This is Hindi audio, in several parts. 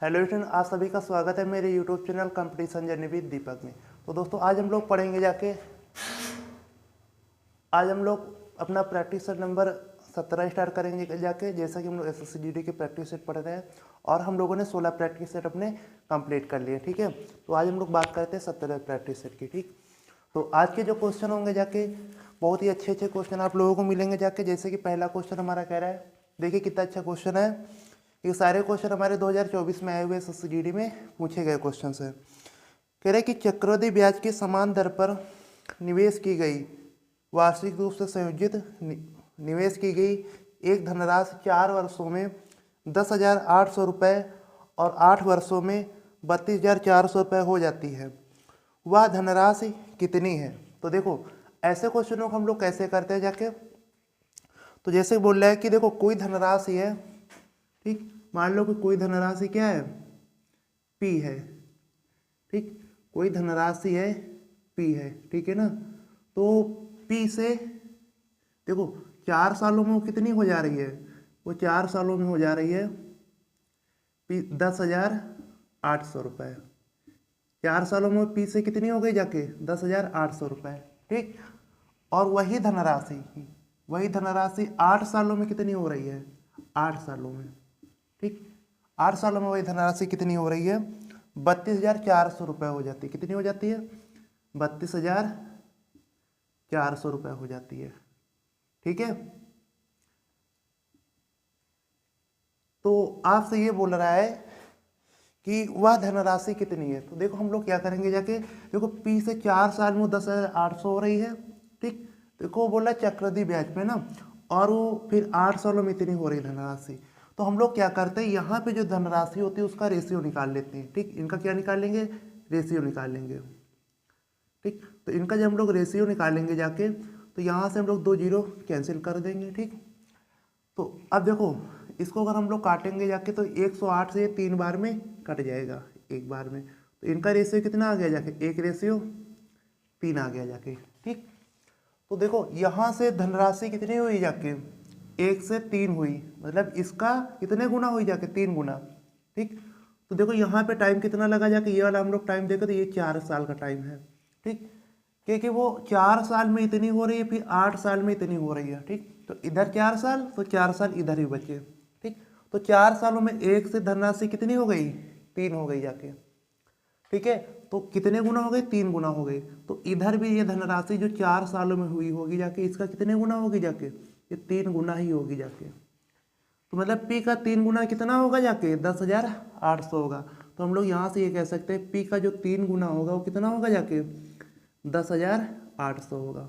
हेलो स्टूडेंट, आप सभी का स्वागत है मेरे YouTube channel competition journey with Deepak में। तो दोस्तों आज हम लोग पढ़ेंगे आज हम लोग अपना प्रैक्टिस सेट नंबर 17 स्टार्ट करेंगे जाके। जैसा कि हम लोग SSCGD के प्रैक्टिस सेट पढ़ रहे हैं और हम लोगों ने 16 प्रैक्टिस सेट अपने कंप्लीट कर लिए। ठीक है, तो आज हम लोग बात करते हैं 17 प्रैक्टिस सेट की। ठीक, तो आज के जो क्वेश्चन होंगे जाके बहुत ही अच्छे अच्छे क्वेश्चन आप लोगों को मिलेंगे जाके। जैसे कि पहला क्वेश्चन हमारा कह रहा है, देखिए कितना अच्छा क्वेश्चन है। ये सारे क्वेश्चन हमारे 2024 में आए हुए SSCGD में पूछे गए क्वेश्चन है। कह रहे कि चक्रवृद्धि ब्याज की समान दर पर निवेश की गई वार्षिक रूप से संयोजित निवेश की गई एक धनराशि 4 वर्षों में 10,800 रुपये और 8 वर्षों में 32,400 रुपये हो जाती है। वह धनराशि कितनी है? तो देखो ऐसे क्वेश्चनों को हम लोग कैसे करते हैं जाके। तो जैसे बोल रहा है कि देखो कोई धनराशि है, ठीक, मान लो कि कोई धनराशि क्या है, P है। ठीक, कोई धनराशि है P है, ठीक है ना। तो P से देखो 4 सालों में वो कितनी हो जा रही है, वो 4 सालों में हो जा रही है 10,800 रुपये। 4 सालों में P से कितनी हो गई जाके 10,800 रुपये। ठीक, और वही धनराशि 8 सालों में कितनी हो रही है, 8 सालों में। ठीक, 8 सालों में वही धनराशि कितनी हो रही है, 32,400 रुपये हो जाती है। कितनी हो जाती है, 32,400 रुपये हो जाती है। ठीक है, तो आपसे ये बोल रहा है कि वह धनराशि कितनी है। तो देखो हम लोग क्या करेंगे जाके, देखो P से 4 साल में 10,800 हो रही है। ठीक, देखो वो बोल रहा है चक्रवृद्धि ब्याज पे ना, और वो फिर 8 सालों में इतनी हो रही धनराशि। तो हम लोग क्या करते हैं, यहाँ पे जो धनराशि होती है उसका रेशियो निकाल लेते हैं। ठीक, इनका क्या निकालेंगे, रेशियो निकालेंगे। ठीक, तो इनका जब हम लोग रेशियो निकालेंगे जाके, तो यहाँ से हम लोग 2 जीरो कैंसिल कर देंगे। ठीक, तो अब देखो इसको अगर हम लोग काटेंगे जाके तो 108 से 3 बार में कट जाएगा, एक बार में। तो इनका रेशियो कितना आ गया जाके, 1:3 आ गया जाके। ठीक, तो देखो यहाँ से धनराशि कितनी हुई जाके, 1 से 3 हुई, मतलब इसका कितने गुना हुई जाके, 3 गुना। ठीक, तो देखो यहाँ पे टाइम कितना लगा जाके, ये वाला हम लोग टाइम देखो तो ये 4 साल का टाइम है। ठीक, क्योंकि वो 4 साल में इतनी हो रही है, फिर 8 साल में इतनी हो रही है। ठीक, तो इधर 4 साल, तो 4 साल इधर ही बचे। ठीक, तो 4 सालों में 1 से धनराशि कितनी हो गई, 3 हो गई जाके। ठीक है, तो कितने गुना हो गए, 3 गुना हो गए। तो इधर भी ये धनराशि जो 4 सालों में हुई होगी जाके, इसका कितने गुना होगी जाके, ये 3 गुना ही होगी जाके। तो मतलब P का 3 गुना कितना होगा जाके, 10,800 होगा। तो हम लोग यहाँ से ये कह सकते हैं P का जो 3 गुना होगा वो कितना होगा जाके, 10,800 होगा।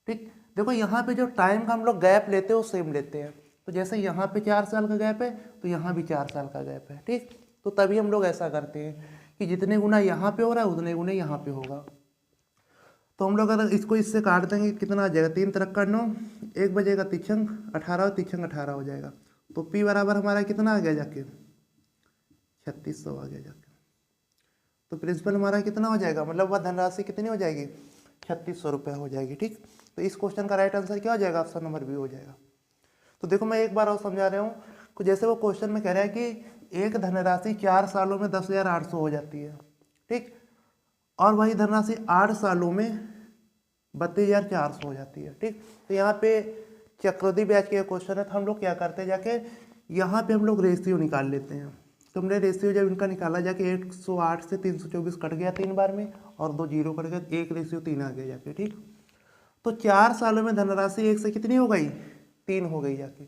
ठीक, देखो यहाँ पे जो टाइम का हम लोग गैप लेते हैं वो सेम लेते हैं। तो जैसे यहाँ पे 4 साल का गैप है तो यहाँ भी 4 साल का गैप है। ठीक, तो तभी हम लोग ऐसा करते हैं कि जितने गुना यहाँ पे हो रहा है उतने गुने यहाँ पे होगा। तो हम लोग अगर इसको इससे काट देंगे कितना आ जाएगा, 3 तरक का 9, 1 बजेगा तिछंग 18, तिछंग 18 हो जाएगा। तो P बराबर हमारा कितना आ गया जाके, 3600 आ गया जाके। तो प्रिंसिपल हमारा कितना हो जाएगा, मतलब वह धनराशि कितनी हो जाएगी, 3600 रुपये हो जाएगी। ठीक, तो इस क्वेश्चन का राइट आंसर क्या हो जाएगा, ऑप्शन नंबर बी हो जाएगा। तो देखो मैं एक बार और समझा रहा हूँ कि जैसे वो क्वेश्चन में कह रहा है कि एक धनराशि 4 सालों में 10,800 हो जाती है। ठीक, और वही धनराशि 8 सालों में 32,400 हो जाती है। ठीक, तो यहाँ पे चक्रवृद्धि ब्याज के क्वेश्चन है, तो हम लोग क्या करते हैं जाके, यहाँ पे हम लोग रेशियो निकाल लेते हैं। तो हमने रेशियो जब इनका निकाला जाके 108 से 324 कट गया 3 बार में, और 2 जीरो कट गया, 1:3 आ गया जाके। ठीक, तो 4 सालों में धनराशि 1 से कितनी हो गई, 3 हो गई जाके।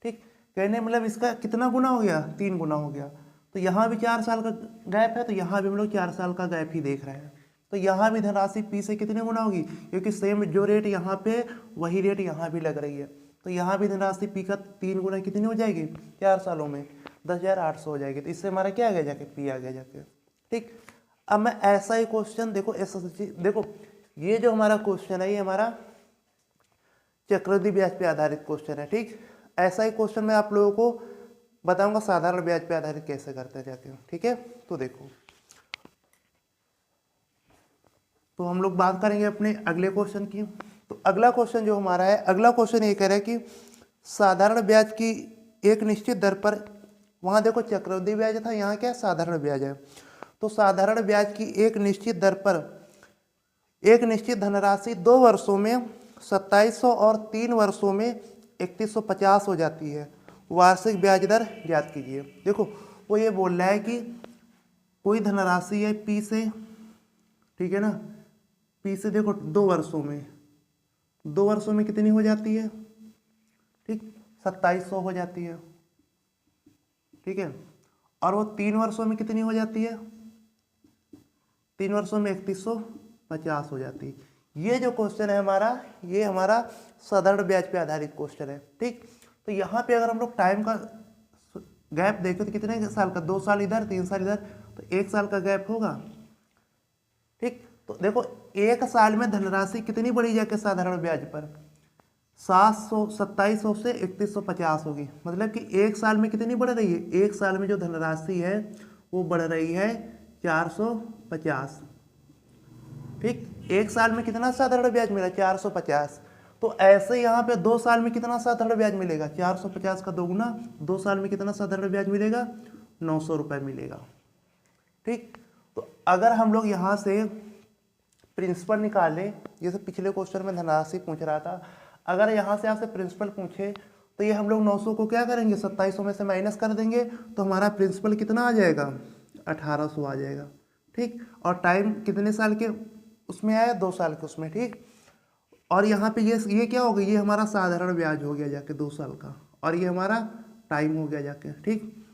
ठीक, कहने मतलब इसका कितना गुना हो गया, 3 गुना हो गया। तो यहाँ भी 4 साल का गैप है, तो यहाँ भी हम लोग 4 साल का गैप ही देख रहे हैं। तो यहाँ भी धनराशि P से कितने गुना होगी, क्योंकि सेम जो रेट यहाँ पे वही रेट यहाँ भी लग रही है। तो यहाँ भी धनराशि P का 3 गुना कितनी हो जाएगी, 4 सालों में 10,800 हो जाएगी। तो इससे हमारा क्या आ गया जाके, P आ गया जाके। ठीक, अब मैं ऐसा ही क्वेश्चन देखो SSC, देखो ये जो हमारा क्वेश्चन है ये हमारा चक्रवृद्धि ब्याज पे आधारित क्वेश्चन है। ठीक, ऐसा ही क्वेश्चन मैं आप लोगों को बताऊंगा साधारण ब्याज पे आधारित कैसे करते हैं जाके। ठीक है, तो देखो, तो हम लोग बात करेंगे अपने अगले क्वेश्चन की। तो अगला क्वेश्चन जो हमारा है, अगला क्वेश्चन ये कह रहा है कि साधारण ब्याज की एक निश्चित दर पर वहाँ देखो चक्रवृद्धि ब्याज था, यहाँ क्या साधारण ब्याज है। तो साधारण ब्याज की एक निश्चित दर पर एक निश्चित धनराशि 2 वर्षों में 2700 और 3 वर्षों में 3150 हो जाती है। वार्षिक ब्याज दर ज्ञात कीजिए। देखो वो ये बोल रहा है कि कोई धनराशि है पी से, ठीक है ना, पी से देखो 2 वर्षों में कितनी हो जाती है, ठीक 2700 हो जाती है, ठीक है। और वो 3 वर्षों में कितनी हो जाती है, 3 वर्षों में 3150 हो जाती है। ये जो क्वेश्चन है हमारा, ये हमारा साधारण ब्याज पे आधारित क्वेश्चन है, ठीक। तो यहाँ पे अगर हम लोग टाइम का गैप देखें तो कितने साल का, 2 साल इधर 3 साल इधर, तो 1 साल का गैप होगा, ठीक। तो देखो 1 साल में धनराशि कितनी बढ़ी जाके साधारण ब्याज पर 2700 से 3150 होगी। मतलब कि 1 साल में कितनी बढ़ रही है, 1 साल में जो धनराशि है वो बढ़ रही है 450, ठीक। 1 साल में कितना साधारण ब्याज मिला, 450। तो ऐसे यहाँ पे 2 साल में कितना साधारण ब्याज मिलेगा, 450 का दोगुना, 2 साल में कितना साधारण ब्याज मिलेगा, 900 रुपये मिलेगा, ठीक। तो अगर हम लोग यहाँ से प्रिंसिपल निकालें, जैसे पिछले क्वेश्चन में धनराशि पूछ रहा था, अगर यहाँ से आपसे प्रिंसिपल पूछे तो ये हम लोग 900 को क्या करेंगे, 2700 में से माइनस कर देंगे, तो हमारा प्रिंसिपल कितना आ जाएगा, 1800 आ जाएगा, ठीक। और टाइम कितने साल के उसमें आया, 2 साल के उसमें, ठीक। और यहाँ पे ये क्या हो गया, ये हमारा साधारण ब्याज हो गया जाके 2 साल का, और ये हमारा टाइम हो गया जाके, ठीक।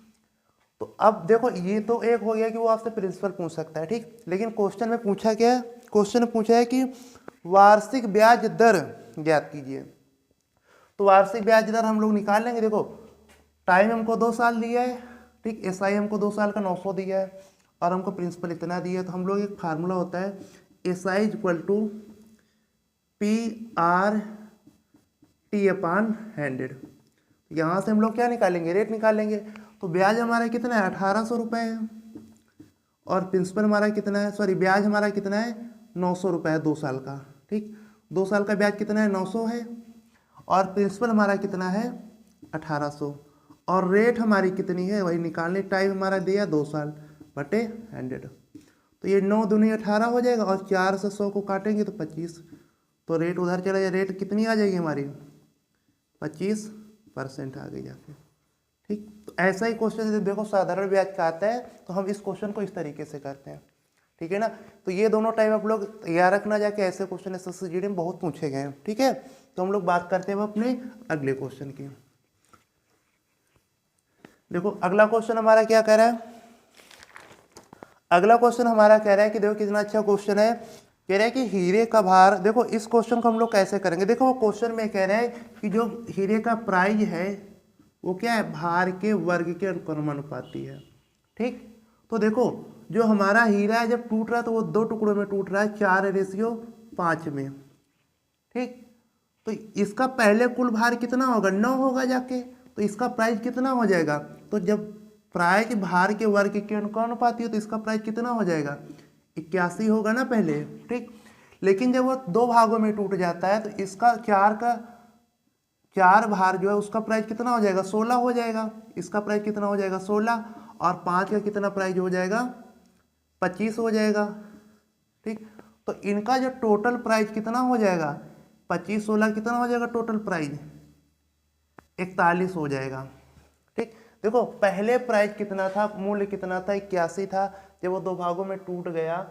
तो अब देखो ये तो एक हो गया कि वो आपसे प्रिंसिपल पूछ सकता है, ठीक। लेकिन क्वेश्चन में पूछा क्या है, क्वेश्चन में पूछा है कि वार्षिक ब्याज दर ज्ञात कीजिए। तो वार्षिक ब्याज दर हम लोग निकाल लेंगे। देखो टाइम हमको 2 साल दिया है, ठीक। एसआई हमको 2 साल का 900 दिया है, और हमको प्रिंसिपल इतना दिया है। तो हम लोग एक फार्मूला होता है एसआई इक्वल टू PR/T/100। यहाँ से हम लोग क्या निकालेंगे, रेट निकालेंगे। तो ब्याज हमारा कितना है, 1800 रुपये है, और प्रिंसिपल हमारा कितना है, सॉरी ब्याज हमारा कितना है, 900 रुपये है 2 साल का, ठीक। 2 साल का ब्याज कितना है, 900 है, और प्रिंसिपल हमारा कितना है, 1800, और रेट हमारी कितनी है वही निकालने। टाइम हमारा दिया 2 साल बटे 100। तो ये 9 दूनी 18 हो जाएगा, और 4 से 100 को काटेंगे तो 25, तो रेट उधर चला जाए, रेट कितनी आ जाएगी हमारी, 25% आ गई जाके, ठीक। तो ऐसा ही क्वेश्चन देखो साधारण ब्याज का आता है, तो हम इस क्वेश्चन को इस तरीके से करते हैं, ठीक है ना। तो ये दोनों टाइम आप लोग तैयार रखना, जाके ऐसे क्वेश्चन SSCGD में बहुत पूछे गए हैं, ठीक है। तो हम लोग बात करते हैं अपने अगले क्वेश्चन की। देखो अगला क्वेश्चन हमारा क्या कह रहा है, अगला क्वेश्चन हमारा कह रहा है कि देखो कितना अच्छा क्वेश्चन है, कह रहा है कि हीरे का भार। देखो इस क्वेश्चन को हम लोग कैसे करेंगे, देखो वो क्वेश्चन में कह रहा है कि जो हीरे का प्राइस है वो क्या है, भार के वर्ग के अनुपाती है, ठीक। तो देखो जो हमारा हीरा है जब टूट रहा है तो वो 2 टुकड़ों में टूट रहा है, 4:5 में, ठीक। तो इसका पहले कुल भार कितना होगा, 9 होगा जाके, तो इसका प्राइस कितना हो जाएगा। तो जब प्राइस भार के वर्ग के अनुपाती हो तो इसका प्राइस कितना हो जाएगा, 81 होगा ना पहले, ठीक। लेकिन जब वो 2 भागों में टूट जाता है तो इसका 4 भार जो है उसका प्राइस कितना हो जाएगा, 16 हो जाएगा। इसका प्राइस कितना हो जाएगा, 16, और 5 का कितना प्राइस हो जाएगा, 25 हो जाएगा, ठीक। तो इनका जो टोटल प्राइस कितना हो जाएगा, 25 16 कितना हो जाएगा टोटल प्राइस, 41 हो जाएगा, ठीक। देखो पहले प्राइस कितना था, मूल्य कितना था, 81 था जब वो 2 भागों में टूट गया,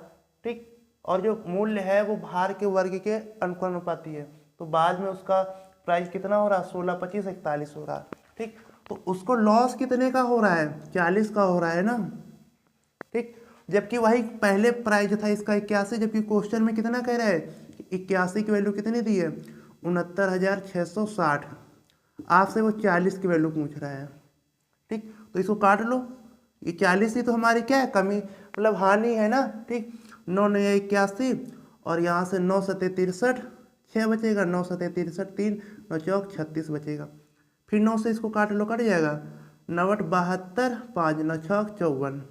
ठीक। और जो मूल्य है वो भार के वर्ग के अनुपाती है, तो बाद में उसका प्राइस कितना हो रहा है, 16 25 41 हो रहा है, ठीक। तो उसको लॉस कितने का हो रहा है, 40 का हो रहा है ना, ठीक। जबकि वही पहले प्राइस था इसका 81, जबकि क्वेश्चन में कितना कह रहा है, 81 की वैल्यू कितनी दी है, 69,660। आपसे वो 40 की वैल्यू पूछ रहा है, ठीक। तो इसको काट लो, ये 40 ही तो हमारी क्या है, कमी मतलब हानि है ना, ठीक। 9 9 81, और यहाँ से 9 7 63, 6 बचेगा, 9 7 63, 3 9 चौक 36 बचेगा। फिर 9 से इसको काट लो, कट जाएगा, 9 8 72, 5 9 6 54,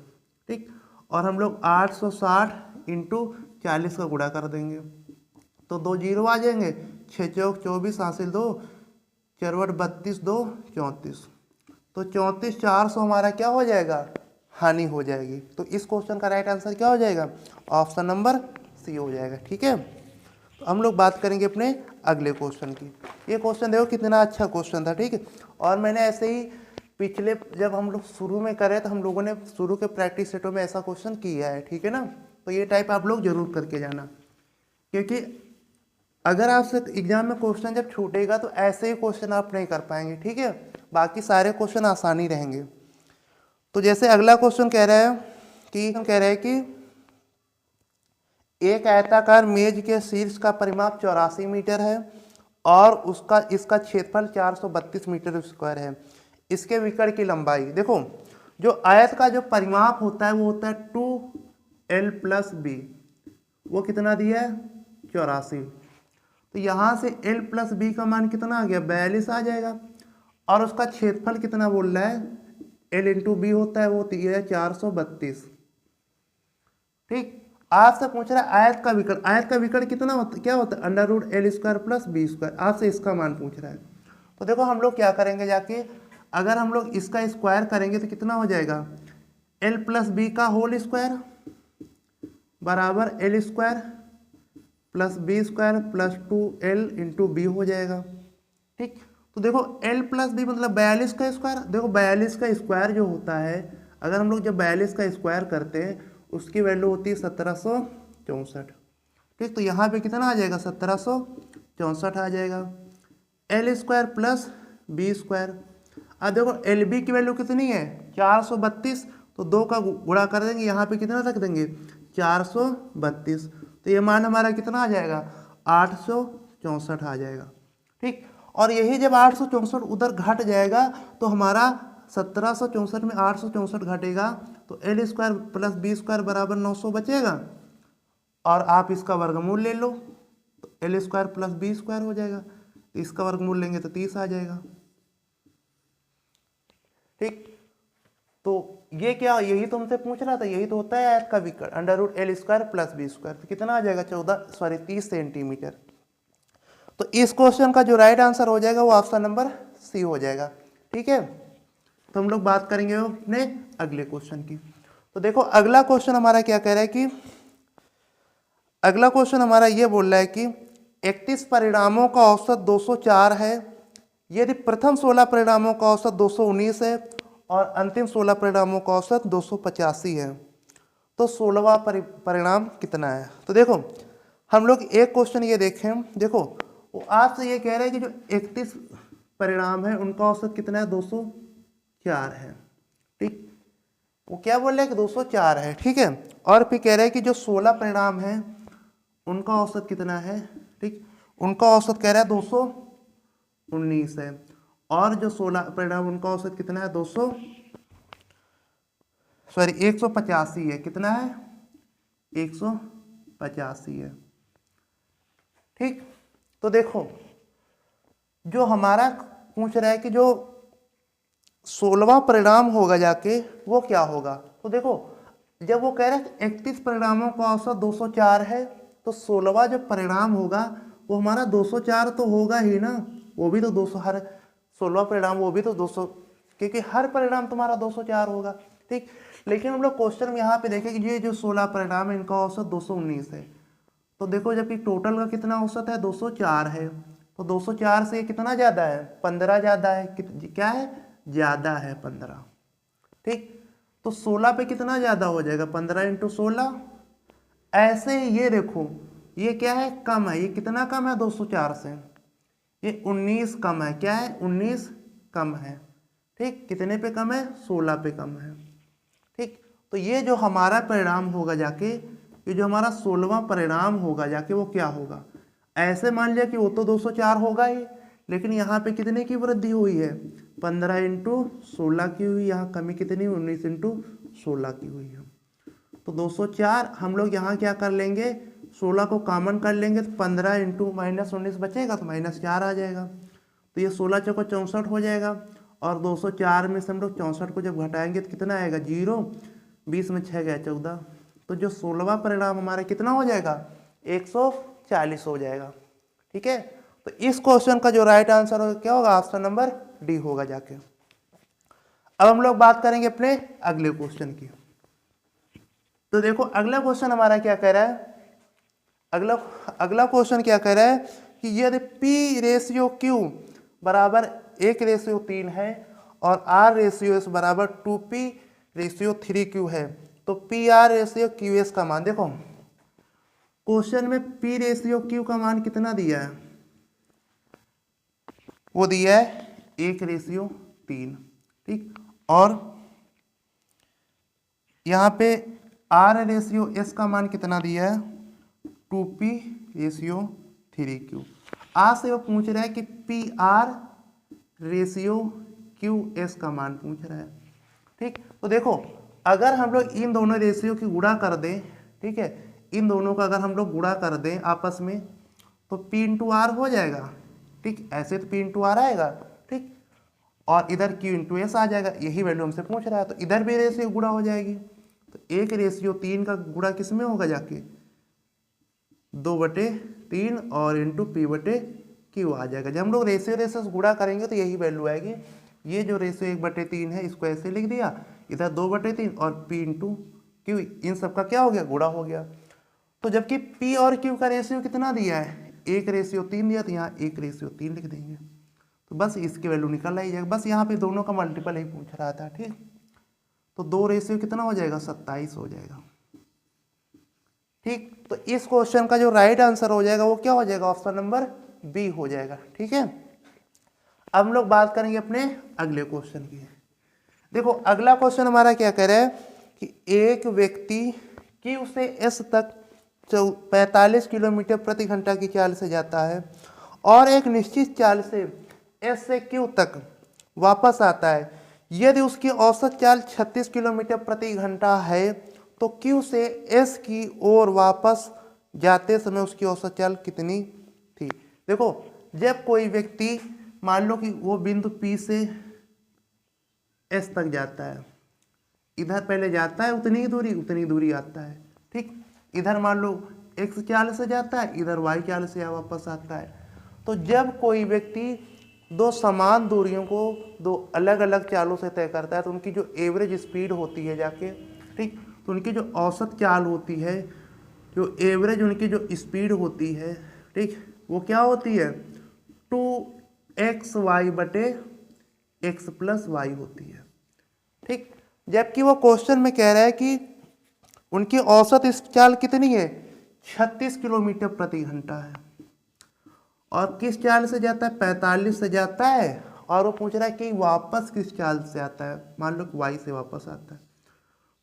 ठीक। और हम लोग 860 इंटू 40 का गुणा कर देंगे तो 2 जीरो आ जाएंगे, 6 चौक 24 हासिल 2, 4 32 2 34। तो 34,400 हमारा क्या हो जाएगा, हानि हो जाएगी। तो इस क्वेश्चन का राइट आंसर क्या हो जाएगा, ऑप्शन नंबर सी हो जाएगा। ठीक है, तो हम लोग बात करेंगे अपने अगले क्वेश्चन की। ये क्वेश्चन देखो कितना अच्छा क्वेश्चन था। ठीक है, और मैंने ऐसे ही पिछले जब हम लोग शुरू में करे तो हम लोगों ने शुरू के प्रैक्टिस सेटों में ऐसा क्वेश्चन किया है। ठीक है ना, तो ये टाइप आप लोग जरूर करके जाना, क्योंकि अगर आपसे एग्जाम में क्वेश्चन जब छूटेगा तो ऐसे ही क्वेश्चन आप नहीं कर पाएंगे। ठीक है, बाकी सारे क्वेश्चन आसानी रहेंगे। तो जैसे अगला क्वेश्चन कह रहा है कि एक आयताकार मेज के शीर्ष का परिमाप 84 मीटर है और इसका क्षेत्रफल 432 मीटर स्क्वायर है। इसके विकर्ण की लंबाई, देखो जो आयत का जो परिमाप होता है वो होता है 2l + b, वो कितना दिया है 84। तो यहाँ से l + b का मान कितना आ गया 42 आ जाएगा, और उसका क्षेत्रफल कितना बोल रहा है l × b होता है, वो दिया है 432। ठीक, आपसे पूछ रहा है आयत का विकर्ण कितना होता, क्या होता है √l² + b², आपसे इसका मान पूछ रहा है। तो देखो हम लोग क्या करेंगे, जाके अगर हम लोग इसका स्क्वायर करेंगे तो कितना हो जाएगा l + b का होल स्क्वायर बराबर l² + b² + 2l × b हो जाएगा। ठीक, तो देखो l + b मतलब 42 का स्क्वायर। देखो 42 का स्क्वायर जो होता है, अगर हम लोग जब 42 का स्क्वायर करते हैं उसकी वैल्यू होती है 1764। ठीक, तो यहाँ पे कितना आ जाएगा 1764 आ जाएगा, l² + b²। अब देखो एल बी की वैल्यू कितनी है 432, तो 2 का गुणा कर देंगे, यहाँ पे कितना रख देंगे 432, तो ये मान हमारा कितना आ जाएगा 864 आ जाएगा। ठीक, और यही जब 864 उधर घट जाएगा तो हमारा 1764 में 864 घटेगा तो l² + b² बराबर 900 बचेगा, और आप इसका वर्गमूल ले लो तो l² + b² हो जाएगा, इसका वर्गमूल लेंगे तो 30 आ जाएगा। ठीक, तो ये क्या, यही तुमसे पूछ रहा था, यही तो होता है आयत का विकर्ण √l² + b², तो कितना आ जाएगा 30 सेंटीमीटर। तो इस क्वेश्चन का जो राइट आंसर हो जाएगा वो ऑप्शन नंबर सी हो जाएगा। ठीक है, तो हम लोग बात करेंगे अपने अगले क्वेश्चन की। तो देखो अगला क्वेश्चन हमारा क्या कह रहा है कि अगला क्वेश्चन हमारा ये बोल रहा है कि 31 परिणामों का औसत 204 है, यदि प्रथम 16 परिणामों का औसत 219 है और अंतिम 16 परिणामों का औसत 285 है, तो 16वां परिणाम कितना है। तो देखो हम लोग एक क्वेश्चन ये देखें, देखो वो आपसे ये कह रहे हैं कि जो 31 परिणाम है उनका औसत कितना है 204 है। ठीक, वो क्या बोल रहे हैं कि 204 है। ठीक है, और फिर कह रहे हैं कि जो 16 परिणाम है उनका औसत कितना है। ठीक, उनका औसत कह रहा है 219 है, और जो 16 परिणाम उनका औसत कितना है 185 है। कितना है 185 है। ठीक, तो देखो जो हमारा पूछ रहा है कि जो 16वां परिणाम होगा जाके वो क्या होगा। तो देखो जब वो कह रहा है 31 परिणामों का औसत 204 है, तो 16वां जो परिणाम होगा वो हमारा 204 तो होगा ही ना, वो भी तो 200, हर 16वां परिणाम वो भी तो 200, क्योंकि हर परिणाम तुम्हारा 204 होगा। ठीक, लेकिन हम लोग क्वेश्चन में यहाँ पे देखें कि ये जो 16 परिणाम है इनका औसत 219 है, तो देखो जबकि टोटल का कितना औसत है 204 है, तो 204 से कितना ज़्यादा है 15 ज़्यादा है, क्या है ज़्यादा है 15। ठीक, तो 16 पे कितना ज़्यादा हो जाएगा 15 × 16। ऐसे ही ये देखो ये क्या है कम है, ये कितना कम है 204 से, ये 19 कम है, क्या है 19 कम है। ठीक, कितने पे कम है 16 पे कम है। ठीक, तो ये जो हमारा परिणाम होगा जाके, ये जो हमारा 16वां परिणाम होगा जाके वो क्या होगा, ऐसे मान लिया कि वो तो 204 होगा ही, लेकिन यहाँ पे कितने की वृद्धि हुई है 15 × 16 की हुई, यहाँ कमी कितनी 19 × 16 की हुई है। तो 204 हम लोग यहाँ क्या कर लेंगे 16 को कॉमन कर लेंगे, तो 15 × -19 बचेगा तो -4 आ जाएगा, तो ये 16 चौको 64 हो जाएगा, और 204 में से हम लोग 64 को जब घटाएंगे तो कितना आएगा 0, 20 में 6 गया 14, तो जो 16वां परिणाम हमारा कितना हो जाएगा 140 हो जाएगा। ठीक है, तो इस क्वेश्चन का जो राइट आंसर होगा क्या होगा ऑप्शन नंबर डी होगा जाके। अब हम लोग बात करेंगे अपने अगले क्वेश्चन की। तो देखो अगला क्वेश्चन हमारा क्या कह रहा है, अगला क्वेश्चन क्या कह रहा है कि यदि P रेशियो Q बराबर 1:3 है और R रेशियो S बराबर 2P रेशियो 3Q है, तो PR रेशियो QS का मान, देखो क्वेश्चन में P रेशियो Q का मान कितना दिया है, वो दिया है 1:3, ठीक, और यहाँ पे R रेशियो S का मान कितना दिया है 2P रेशियो 3Q। आज से वो पूछ रहा है कि PR रेशियो QS का मान पूछ रहा है, ठीक। तो देखो अगर हम लोग इन दोनों रेशियो की गुणा कर दें, ठीक है, इन दोनों का अगर हम लोग गुणा कर दें आपस में तो P इंटू R हो जाएगा, ठीक, ऐसे तो P इंटू R आएगा, ठीक, और इधर Q इंटू S आ जाएगा, यही वैल्यू हमसे पूछ रहा है, तो इधर भी रेशियो गुणा हो जाएगी। तो 1:3 का गुणा किस में होगा जाके 2/3 और इंटू P/Q आ जाएगा। जब हम लोग रेशियो गुणा करेंगे तो यही वैल्यू आएगी। ये जो रेशियो 1/3 है इसको ऐसे लिख दिया, इधर 2/3 और P इंटू Q, इन सब का क्या हो गया, गुणा हो गया। तो जबकि P और Q का रेशियो कितना दिया है 1:3 दिया, तो यहाँ 1:3 लिख देंगे, तो बस इसकी वैल्यू निकल आई जाएगा। बस यहाँ पे दोनों का मल्टीपल ही पूछ रहा था, ठीक। तो 2 रेशियो कितना हो जाएगा 27 हो जाएगा, ठीक। तो इस क्वेश्चन का जो राइट आंसर हो जाएगा वो क्या हो जाएगा, ऑप्शन नंबर बी हो जाएगा, ठीक है। अब हम लोग बात करेंगे अपने अगले क्वेश्चन की। देखो अगला क्वेश्चन हमारा क्या कह रहा है कि एक व्यक्ति Q से S तक 45 किलोमीटर प्रति घंटा की चाल से जाता है और एक निश्चित चाल से S से Q तक वापस आता है। यदि उसकी औसत चाल 36 किलोमीटर प्रति घंटा है तो Q से S की ओर वापस जाते समय उसकी औसत चाल कितनी थी। देखो जब कोई व्यक्ति मान लो कि वो बिंदु P से S तक जाता है, इधर पहले जाता है उतनी दूरी आता है, ठीक। इधर मान लो x चाल से जाता है, इधर y चाल से वापस आता है। तो जब कोई व्यक्ति दो समान दूरियों को दो अलग अलग चालों से तय करता है तो उनकी जो एवरेज स्पीड होती है जाके, ठीक, तो उनकी जो औसत चाल होती है, जो एवरेज उनकी जो स्पीड होती है, ठीक, वो क्या होती है 2xy/x + y होती है, ठीक। जबकि वो क्वेश्चन में कह रहा है कि उनकी औसत चाल कितनी है 36 किलोमीटर प्रति घंटा है और किस चाल से जाता है 45 से जाता है, और वो पूछ रहा है कि वापस किस चाल से आता है, मान लो y से वापस आता है,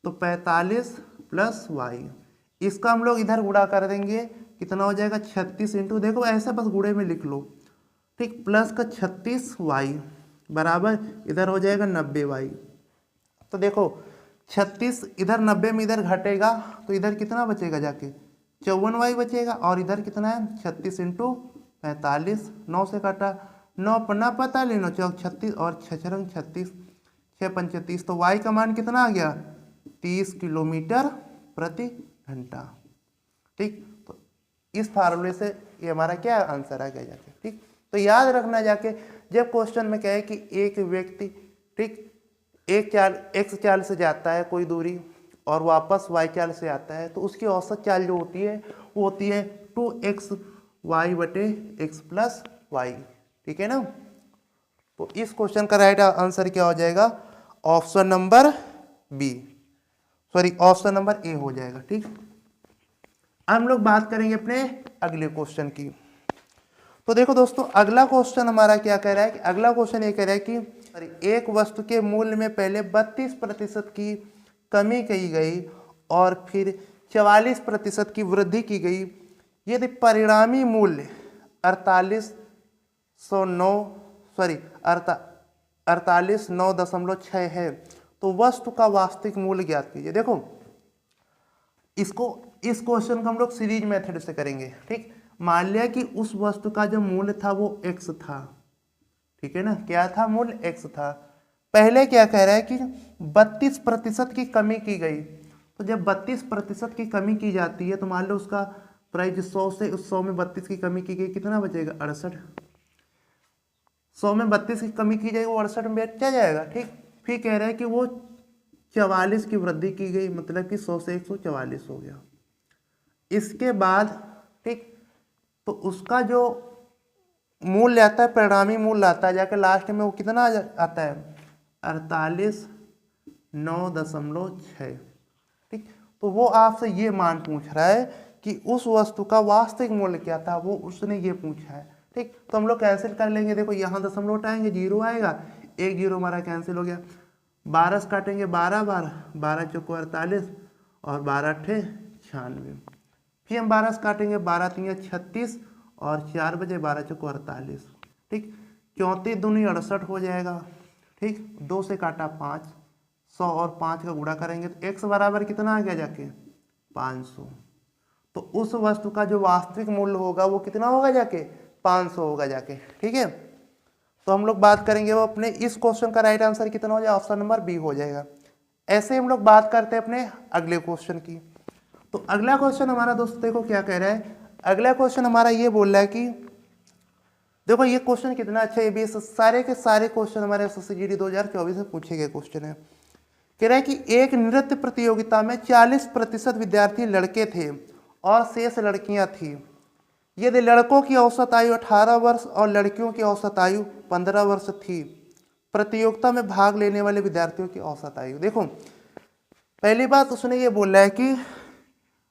तो 45 + y, इसका हम लोग इधर गुणा कर देंगे, कितना हो जाएगा 36 इंटू, देखो ऐसा बस गुणे में लिख लो, ठीक, प्लस का 36y बराबर इधर हो जाएगा 90y। तो देखो 36 इधर 90 में इधर घटेगा तो इधर कितना बचेगा जाके 54y बचेगा, और इधर कितना है 36 इंटू 45, 9 से काटा 9 पन्ना पता ले 9 चौक 36 और 6 रंग 36, 6 पंच 30, तो y का मान कितना आ गया 30 किलोमीटर प्रति घंटा, ठीक। तो इस फार्मूले से ये हमारा क्या आंसर आ गया जाके, ठीक। तो याद रखना जाके जब क्वेश्चन में कहे कि एक व्यक्ति, ठीक, एक चाल x चाल से जाता है कोई दूरी और वापस y चाल से आता है, तो उसकी औसत चाल जो होती है वो होती है 2xy/x + y, ठीक है ना। तो इस क्वेश्चन का राइट आंसर क्या हो जाएगा, option number B, sorry option number A हो जाएगा, ठीक। अब हम लोग बात करेंगे अपने अगले क्वेश्चन की। तो देखो दोस्तों अगला क्वेश्चन हमारा क्या कह रहा है कि अगला क्वेश्चन ये कह रहा है कि एक वस्तु के मूल्य में पहले 32% की कमी की गई और फिर 44% की वृद्धि की गई। यदि परिणामी मूल्य 48,9.6 है तो वस्तु का वास्तविक मूल्य ज्ञात कीजिए। देखो इस क्वेश्चन को हम लोग सीरीज मेथड से करेंगे, ठीक। मान लिया कि उस वस्तु का जो मूल्य था वो x था, ठीक है ना, क्या था मूल्य x था। पहले क्या कह रहा है कि 32% की कमी की गई, तो जब 32% की कमी की जाती है तो मान लो उसका प्राइस 100 से उस 100 में 32 की कमी की गई, कितना बचेगा 68, 100 में 32 की कमी की जाएगी वो 68 में बच जाएगा, ठीक। फिर कह रहा है कि वो 44 की वृद्धि की गई, मतलब कि 100 से 144 हो गया। इसके बाद ठीक, तो उसका जो मूल्य आता है, परिणामी मूल्य आता है जाकर लास्ट में वो कितना आता है 48,9.6। ठीक, तो वो आपसे ये मान पूछ रहा है कि उस वस्तु का वास्तविक मूल्य क्या था, वो उसने ये पूछा है। ठीक, तो हम लोग कैंसिल कर लेंगे। देखो यहाँ दशमलव उठाएंगे, 0 आएगा, एक 0 हमारा कैंसिल हो गया। 12 से काटेंगे 12 बार, 12 चौको 48 और 12 अट्ठे 96। फिर हम 12 से काटेंगे, 12 3 36 और 4 बजे 12 चौको 48। ठीक, 34 दूनी 68 हो जाएगा। ठीक, 2 से काटा 5, 100 और 5 का गुणा करेंगे तो x बराबर कितना आ गया जाके 500। तो उस वस्तु का जो वास्तविक मूल्य होगा वो कितना होगा जाके 500 होगा जाके। ठीक है, तो हम लोग बात करेंगे वो अपने इस क्वेश्चन का राइट आंसर कितना हो जाएगा, ऑप्शन नंबर बी हो जाएगा। ऐसे हम लोग बात करते हैं अपने अगले क्वेश्चन की। तो अगला क्वेश्चन हमारा दोस्त देखो क्या कह रहा है। अगला क्वेश्चन हमारा ये बोल रहा है कि देखो ये क्वेश्चन कितना अच्छा है, ये भी सारे के सारे क्वेश्चन हमारे एसएससी जीडी 2024 में पूछे गए क्वेश्चन है। कह रहा है कि एक नृत्य प्रतियोगिता में 40% विद्यार्थी लड़के थे और शेष लड़कियां थी। यदि लड़कों की औसत आयु 18 वर्ष और लड़कियों की औसत आयु 15 वर्ष थी, प्रतियोगिता में भाग लेने वाले विद्यार्थियों की औसत आयु। देखो पहली बात उसने ये बोला है कि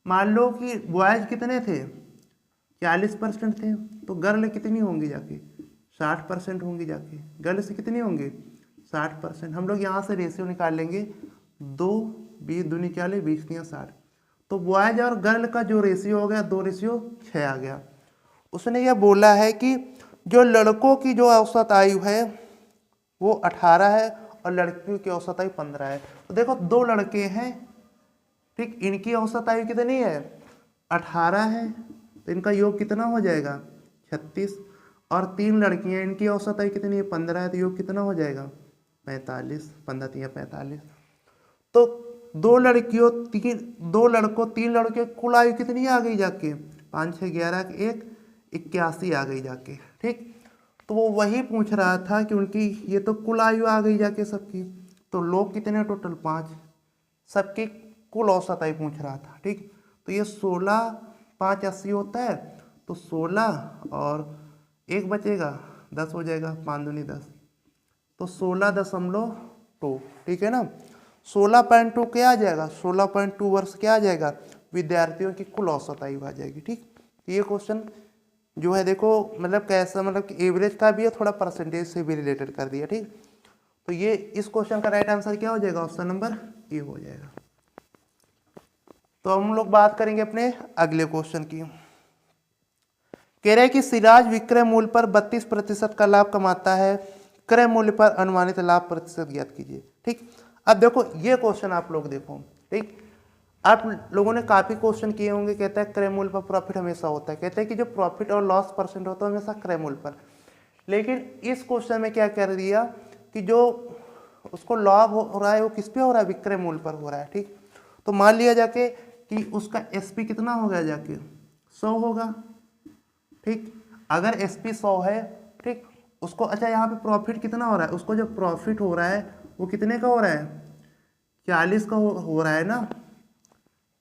मान लो कि बॉयज कितने थे 40% थे, तो गर्ल कितनी होंगी जाके 60% होंगी जाके। गर्ल से कितनी होंगी 60%। हम लोग यहाँ से रेशियो निकाल लेंगे, 2 20 दूनी क्या ले 20 3 60। तो बॉयज और गर्ल का जो रेशियो हो गया 2:6 आ गया। उसने यह बोला है कि जो लड़कों की जो औसत आयु है वो 18 है और लड़कियों की औसत आयु 15 है। तो देखो 2 लड़के हैं, ठीक, इनकी औसत आयु कितनी है 18 है, तो इनका योग कितना हो जाएगा 36। और 3 लड़कियां, इनकी औसत आयु कितनी है 15 है, तो योग कितना हो जाएगा 45, 15 3 45। तो 2 लड़कियों 2 लड़कों 3 लड़के कुल आयु कितनी आ गई जाके 5 6 11 1 81 आ गई जाके। ठीक, तो वो वही पूछ रहा था कि उनकी ये तो कुल आयु आ गई जाके सबकी, तो लोग कितने टोटल 5, सबकी कुल औसत आयु पूछ रहा था। ठीक, तो ये 16 5 80 होता है, तो 16 और 1 बचेगा 10 हो जाएगा, 5 दूनी 10, तो 16.2। ठीक है ना, 16.2 क्या आ जाएगा 16.2 वर्ष क्या आ जाएगा विद्यार्थियों की कुल औसत आयु आ जाएगी। ठीक, ये क्वेश्चन जो है देखो मतलब कैसा, मतलब कि एवरेज का भी है, थोड़ा परसेंटेज से भी रिलेटेड कर दिया। ठीक, तो ये इस क्वेश्चन का राइट आंसर क्या हो जाएगा, ऑप्शन नंबर ए हो जाएगा। तो हम लोग बात करेंगे अपने अगले क्वेश्चन की। कह रहे हैं कि सिराज विक्रय मूल्य पर 32% का लाभ कमाता है, क्रय मूल्य पर अनुमानित लाभ प्रतिशत ज्ञात कीजिए। ठीक, अब देखो ये क्वेश्चन आप लोग देखो। ठीक, आप लोगों ने काफी क्वेश्चन किए होंगे, कहता है क्रय मूल्य पर प्रॉफिट हमेशा होता है, कहते हैं कि जो प्रॉफिट और लॉस परसेंट होता है हमेशा क्रय मूल्य पर। लेकिन इस क्वेश्चन में क्या कर दिया कि जो उसको लाभ हो रहा है वो किस पे हो रहा है, विक्रय मूल्य पर हो रहा है। ठीक, तो मान लिया जाके कि उसका एसपी कितना हो गया जाके 100 होगा। ठीक, अगर एसपी 100 है, ठीक, उसको अच्छा यहाँ पे प्रॉफिट कितना हो रहा है, उसको जो प्रॉफिट हो रहा है वो कितने का हो रहा है 40 का हो रहा है ना।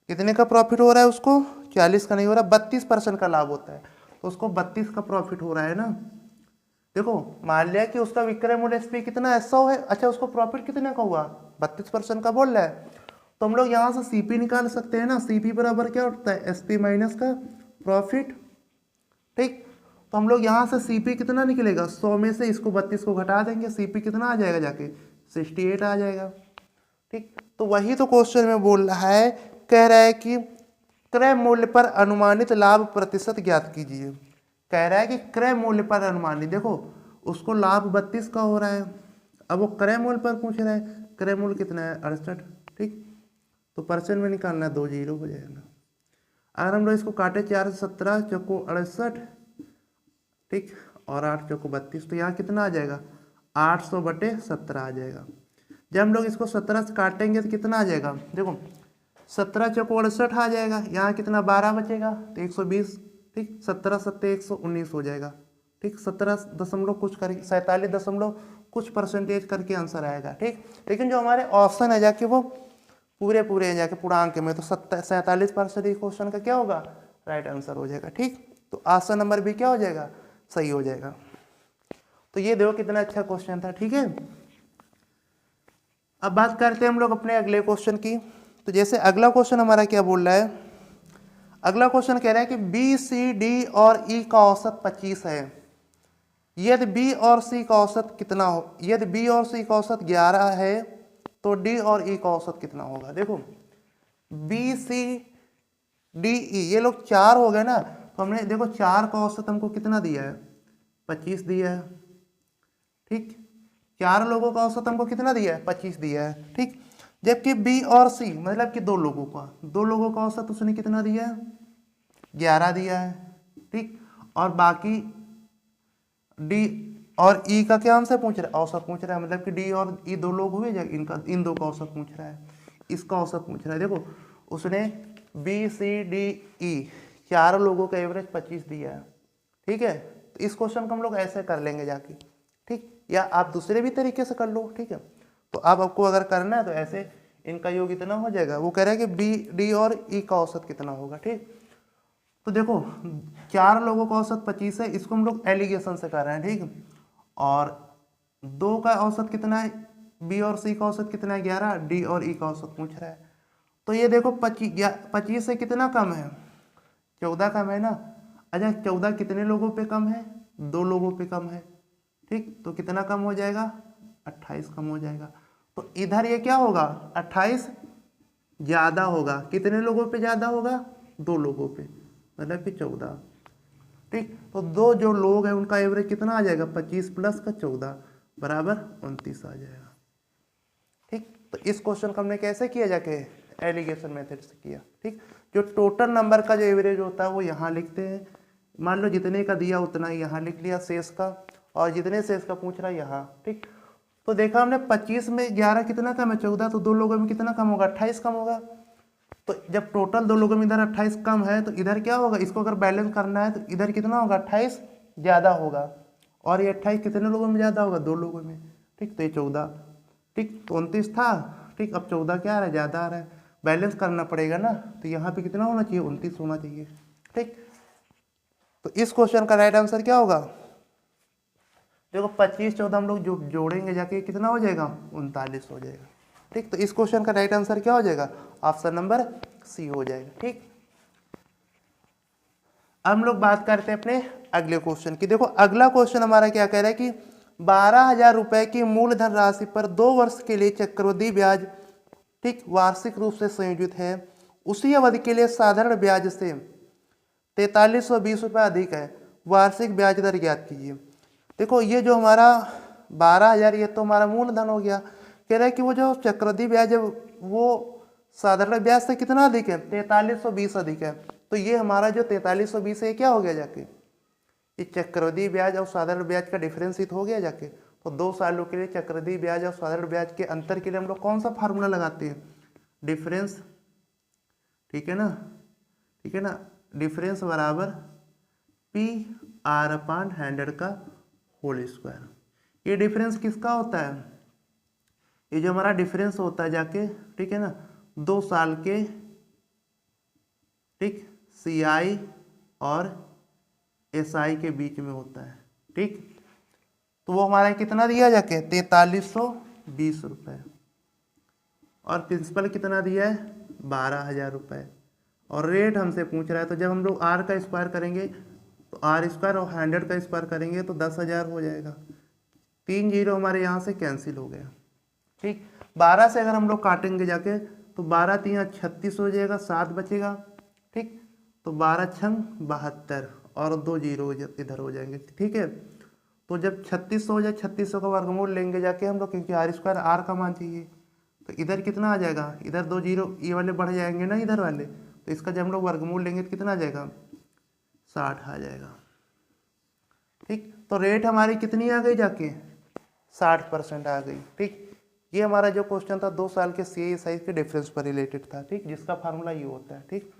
कितने का प्रॉफिट हो रहा है उसको 40 का नहीं हो रहा, 32% का लाभ होता है, तो उसको 32 का प्रॉफिट हो रहा है ना। देखो मान लिया कि उसका विक्रय मूल्य एसपी कितना है 100 है, अच्छा उसको प्रॉफिट कितने का हुआ 32% का बोल रहा है, तो हम लोग यहाँ से सीपी निकाल सकते हैं ना। सीपी बराबर क्या होता है एसपी माइनस का प्रॉफिट। ठीक, तो हम लोग यहाँ से सीपी कितना निकलेगा 100 में से इसको 32 को घटा देंगे, सीपी कितना आ जाएगा जाके 68 आ जाएगा। ठीक, तो वही तो क्वेश्चन में बोल रहा है, कह रहा है कि क्रय मूल्य पर अनुमानित लाभ प्रतिशत ज्ञात कीजिए। कह रहा है कि क्रय मूल्य पर अनुमानित, देखो उसको लाभ 32 का हो रहा है, अब वो क्रय मूल्य पर पूछ रहा है, क्रय मूल्य कितना है 68। ठीक, तो परसेंट में निकालना है 2 0 हो जाएगा। अगर हम लोग इसको काटे 4 से 17 चौको 68, ठीक, और 8 चौको 32, तो यहाँ कितना आ जाएगा 800/17 आ जाएगा। जब हम लोग इसको 17 से काटेंगे तो कितना आ जाएगा, देखो 17 चौको 68 आ जाएगा, यहाँ कितना 12 बचेगा तो 120। ठीक, 17 7 119 हो जाएगा। ठीक, 17 दशमलव कुछ करेंगे 47 कुछ परसेंटेज करके आंसर आएगा, ठीक। लेकिन जो हमारे ऑप्शन है जाके वो पूरे हैं जाके पूर्णांक में, तो 47% इस क्वेश्चन का क्या होगा, राइट आंसर हो जाएगा, ठीक। तो ऑप्शन नंबर भी क्या हो जाएगा, सही हो जाएगा। तो ये देखो कितना अच्छा क्वेश्चन था, ठीक है। अब बात करते हैं हम लोग अपने अगले क्वेश्चन की। तो जैसे अगला क्वेश्चन हमारा क्या बोल रहा है, अगला क्वेश्चन कह रहा है कि बी सी डी और ई का औसत 25 है, यदि बी और सी का औसत कितना हो, यदि बी और सी का औसत 11 है तो डी और ई का औसत कितना होगा। देखो बी सी डी ई ये लोग 4 हो गए ना, तो हमने देखो 4 का औसत हमको कितना दिया है, 25 दिया है, ठीक। 4 लोगों का औसत हमको कितना दिया है, 25 दिया है, ठीक। जबकि बी और सी मतलब कि 2 लोगों का औसत उसने कितना दिया है, 11 दिया है, ठीक। और बाकी डी और ई का क्या हमसे पूछ रहा है, औसत पूछ रहा है, मतलब कि डी और ई 2 लोग हुए, इनका इन 2 का औसत पूछ रहा है, इसका औसत पूछ रहा है। देखो उसने बी सी डी ई 4 लोगों का एवरेज 25 दिया है, ठीक है। तो इस क्वेश्चन को हम लोग ऐसे कर लेंगे जाके, ठीक, या आप दूसरे भी तरीके से कर लो, ठीक है। तो अब आपको अगर करना है तो ऐसे इनका योग इतना हो जाएगा, वो कह रहा है कि बी डी और ई का औसत कितना होगा, ठीक। तो देखो 4 लोगों का औसत 25 है, इसको हम लोग एलिगेशन से कर रहे हैं, ठीक। और 2 का औसत कितना है, बी और सी का औसत कितना है 11, डी और ई का औसत पूछ रहा है। तो ये देखो 25 से कितना कम है, 14 कम है ना। अच्छा 14 कितने लोगों पे कम है, 2 लोगों पे कम है, ठीक। तो कितना कम हो जाएगा, 28 कम हो जाएगा। तो इधर ये क्या होगा, 28 ज़्यादा होगा, कितने लोगों पे ज़्यादा होगा, 2 लोगों पे, मतलब कि 14, ठीक। तो 2 जो लोग हैं उनका एवरेज कितना आ जाएगा, 25 प्लस का 14 बराबर 29 आ जाएगा, ठीक। तो इस क्वेश्चन को हमने कैसे किया, जाके एलिगेशन मेथड से किया, ठीक। जो टोटल नंबर का जो एवरेज होता है वो यहाँ लिखते हैं, मान लो जितने का दिया उतना ही यहाँ लिख लिया शेष का, और जितने शेष का पूछ रहा है यहाँ, ठीक। तो देखा हमने 25 में 11 कितना कम है, 14, तो 2 लोगों में कितना कम होगा, 28 कम होगा। तो जब टोटल 2 लोगों में इधर 28 कम है तो इधर क्या होगा, इसको अगर बैलेंस करना है तो इधर कितना होगा, 28 ज़्यादा होगा, और ये 28 कितने लोगों में ज़्यादा होगा, 2 लोगों में, ठीक। तो ये 14, ठीक। तो 29 था, ठीक। अब 14 क्या आ रहा है, ज़्यादा आ रहा है, बैलेंस करना पड़ेगा ना, तो यहाँ पे कितना होना चाहिए, 29 होना चाहिए, ठीक। तो इस क्वेश्चन का राइट आंसर क्या होगा, देखो 25 14 हम लोग जो जोड़ेंगे जाके कितना हो जाएगा, 39 हो जाएगा, ठीक। तो इस क्वेश्चन का राइट आंसर क्या हो जाएगा, ऑप्शन नंबर सी हो जाएगा, ठीक। अब हम लोग बात करते हैं अपने अगले क्वेश्चन की। देखो अगला क्वेश्चन हमारा क्या कह रहा है कि 12,000 रुपए की मूलधन राशि पर 2 वर्ष के लिए चक्रवृद्धि ब्याज, ठीक, वार्षिक रूप से संयोजित है, उसी अवधि के लिए साधारण ब्याज से 4320 रुपये अधिक है, वार्षिक ब्याज दर ज्ञात कीजिए। देखो ये जो हमारा 12,000 ये तो हमारा मूलधन हो गया, कह रहा है कि वो जो चक्रवृद्धि ब्याज है वो साधारण ब्याज से कितना अधिक है, 4320 अधिक है। तो ये हमारा जो 4320 है क्या हो गया जाके, ये चक्रवृद्धि ब्याज और साधारण ब्याज का डिफरेंस ही तो हो गया जाके। तो 2 सालों के लिए चक्रवृद्धि ब्याज और साधारण ब्याज के अंतर के लिए हम लोग कौन सा फार्मूला लगाते हैं, डिफरेंस, ठीक है ना, ठीक है ना, डिफरेंस बराबर पी आर अपान 100 का होल स्क्वायर। ये डिफरेंस किसका होता है, ये जो हमारा डिफरेंस होता है जाके, ठीक है ना, 2 साल के, ठीक, सी आई और एस आई के बीच में होता है, ठीक। तो वो हमारा कितना दिया जाके 4320 रुपये, और प्रिंसिपल कितना दिया है 12,000 रुपये, और रेट हमसे पूछ रहा है। तो जब हम लोग आर का स्क्वायर करेंगे तो आर स्क्वायर और 100 का स्क्वायर करेंगे तो 10,000 हो जाएगा, 3 जीरो हमारे यहाँ से कैंसिल हो गया, ठीक। 12 से अगर हम लोग काटेंगे जाके तो 12 3 36 हो जाएगा, 7 बचेगा, ठीक। तो 12 छंग 72 और 2 जीरो इधर हो जाएंगे, ठीक है। तो जब 3600 हो जाए, 3600 का वर्गमूल लेंगे जाके हम लोग, क्योंकि आर स्क्वायर आर का मान चाहिए, तो इधर कितना आ जाएगा, इधर 2 जीरो ये वाले बढ़ जाएंगे ना इधर वाले, तो इसका जब हम लोग वर्गमूल लेंगे तो कितना आ जाएगा, 60 आ जाएगा, ठीक। तो रेट हमारी कितनी आ गई जाके 60% आ गई, ठीक। ये हमारा जो क्वेश्चन था 2 साल के सी साइज के डिफरेंस पर रिलेटेड था, ठीक, जिसका फार्मूला ये होता है, ठीक।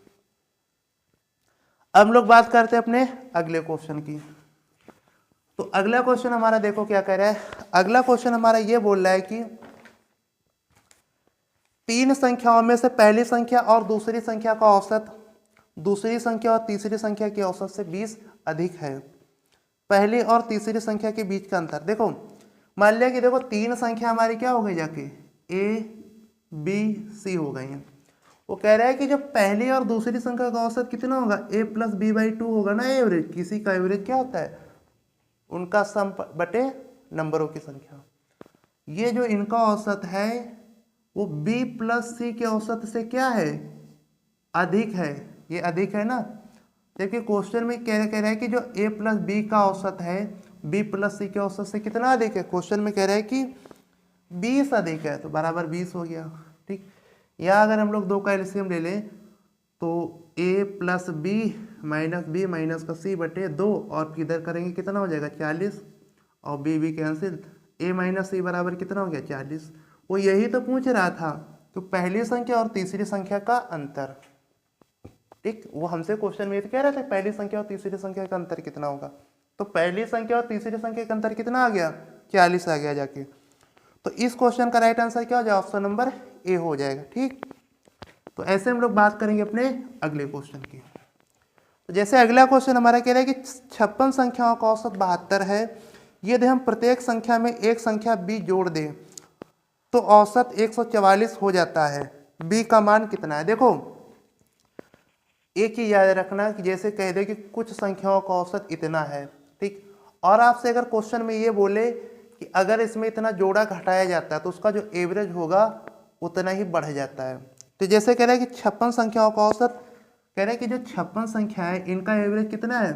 अब हम लोग बात करते हैं अपने अगले क्वेश्चन की। तो अगला क्वेश्चन हमारा देखो क्या कह रहा है। अगला क्वेश्चन हमारा ये बोल रहा है कि तीन संख्याओं में से पहली संख्या और दूसरी संख्या का औसत दूसरी संख्या और तीसरी संख्या के औसत से 20 अधिक है। पहली और तीसरी संख्या के बीच का अंतर। देखो मान लिया कि देखो तीन संख्या हमारी क्या हो गई जाके A B C हो गई हैं। वो कह रहा है कि जब पहली और दूसरी संख्या का औसत कितना होगा A + B/2 होगा ना एवरेज। किसी का एवरेज क्या होता है? उनका सम बटे नंबरों की संख्या। ये जो इनका औसत है वो B + C के औसत से क्या है? अधिक है। ये अधिक है ना। देखिए क्वेश्चन में कह रहा है कि जो A + B का औसत है B + C के औसत से कितना अधिक है। क्वेश्चन में कह रहा है कि 20 अधिक है, तो बराबर 20 हो गया। ठीक, या अगर हम लोग दो का एलसीएम ले लें तो A + B - B - C बटे 2 और इधर करेंगे कितना हो जाएगा 40 और B कैंसिल। A - C बराबर कितना हो गया 40। वो यही तो पूछ रहा था, तो पहली संख्या और तीसरी संख्या का अंतर। ठीक, वो हमसे क्वेश्चन में तो कह रहे थे पहली संख्या और तीसरी संख्या का अंतर कितना होगा। तो पहली संख्या और तीसरी संख्या का अंतर कितना आ गया 40 आ गया जाके। तो इस क्वेश्चन का राइट आंसर क्या हो जाएगा? ऑप्शन नंबर ए हो जाएगा। ठीक, तो ऐसे हम लोग बात करेंगे अपने अगले क्वेश्चन की। तो जैसे अगला क्वेश्चन हमारा कह रहा है कि 56 संख्याओं का औसत 72 है। यदि हम प्रत्येक संख्या में एक संख्या b जोड़ दें तो औसत 144 हो जाता है। b का मान कितना है? देखो एक ही याद रखना कि जैसे कह दे कि कुछ संख्याओं का औसत इतना है। ठीक, और आपसे अगर क्वेश्चन में ये बोले कि अगर इसमें इतना जोड़ा घटाया जाता है तो उसका जो एवरेज होगा उतना ही बढ़ जाता है। तो जैसे कह रहे हैं कि 56 संख्याओं का औसत, कह रहे हैं कि जो 56 संख्या है इनका एवरेज कितना है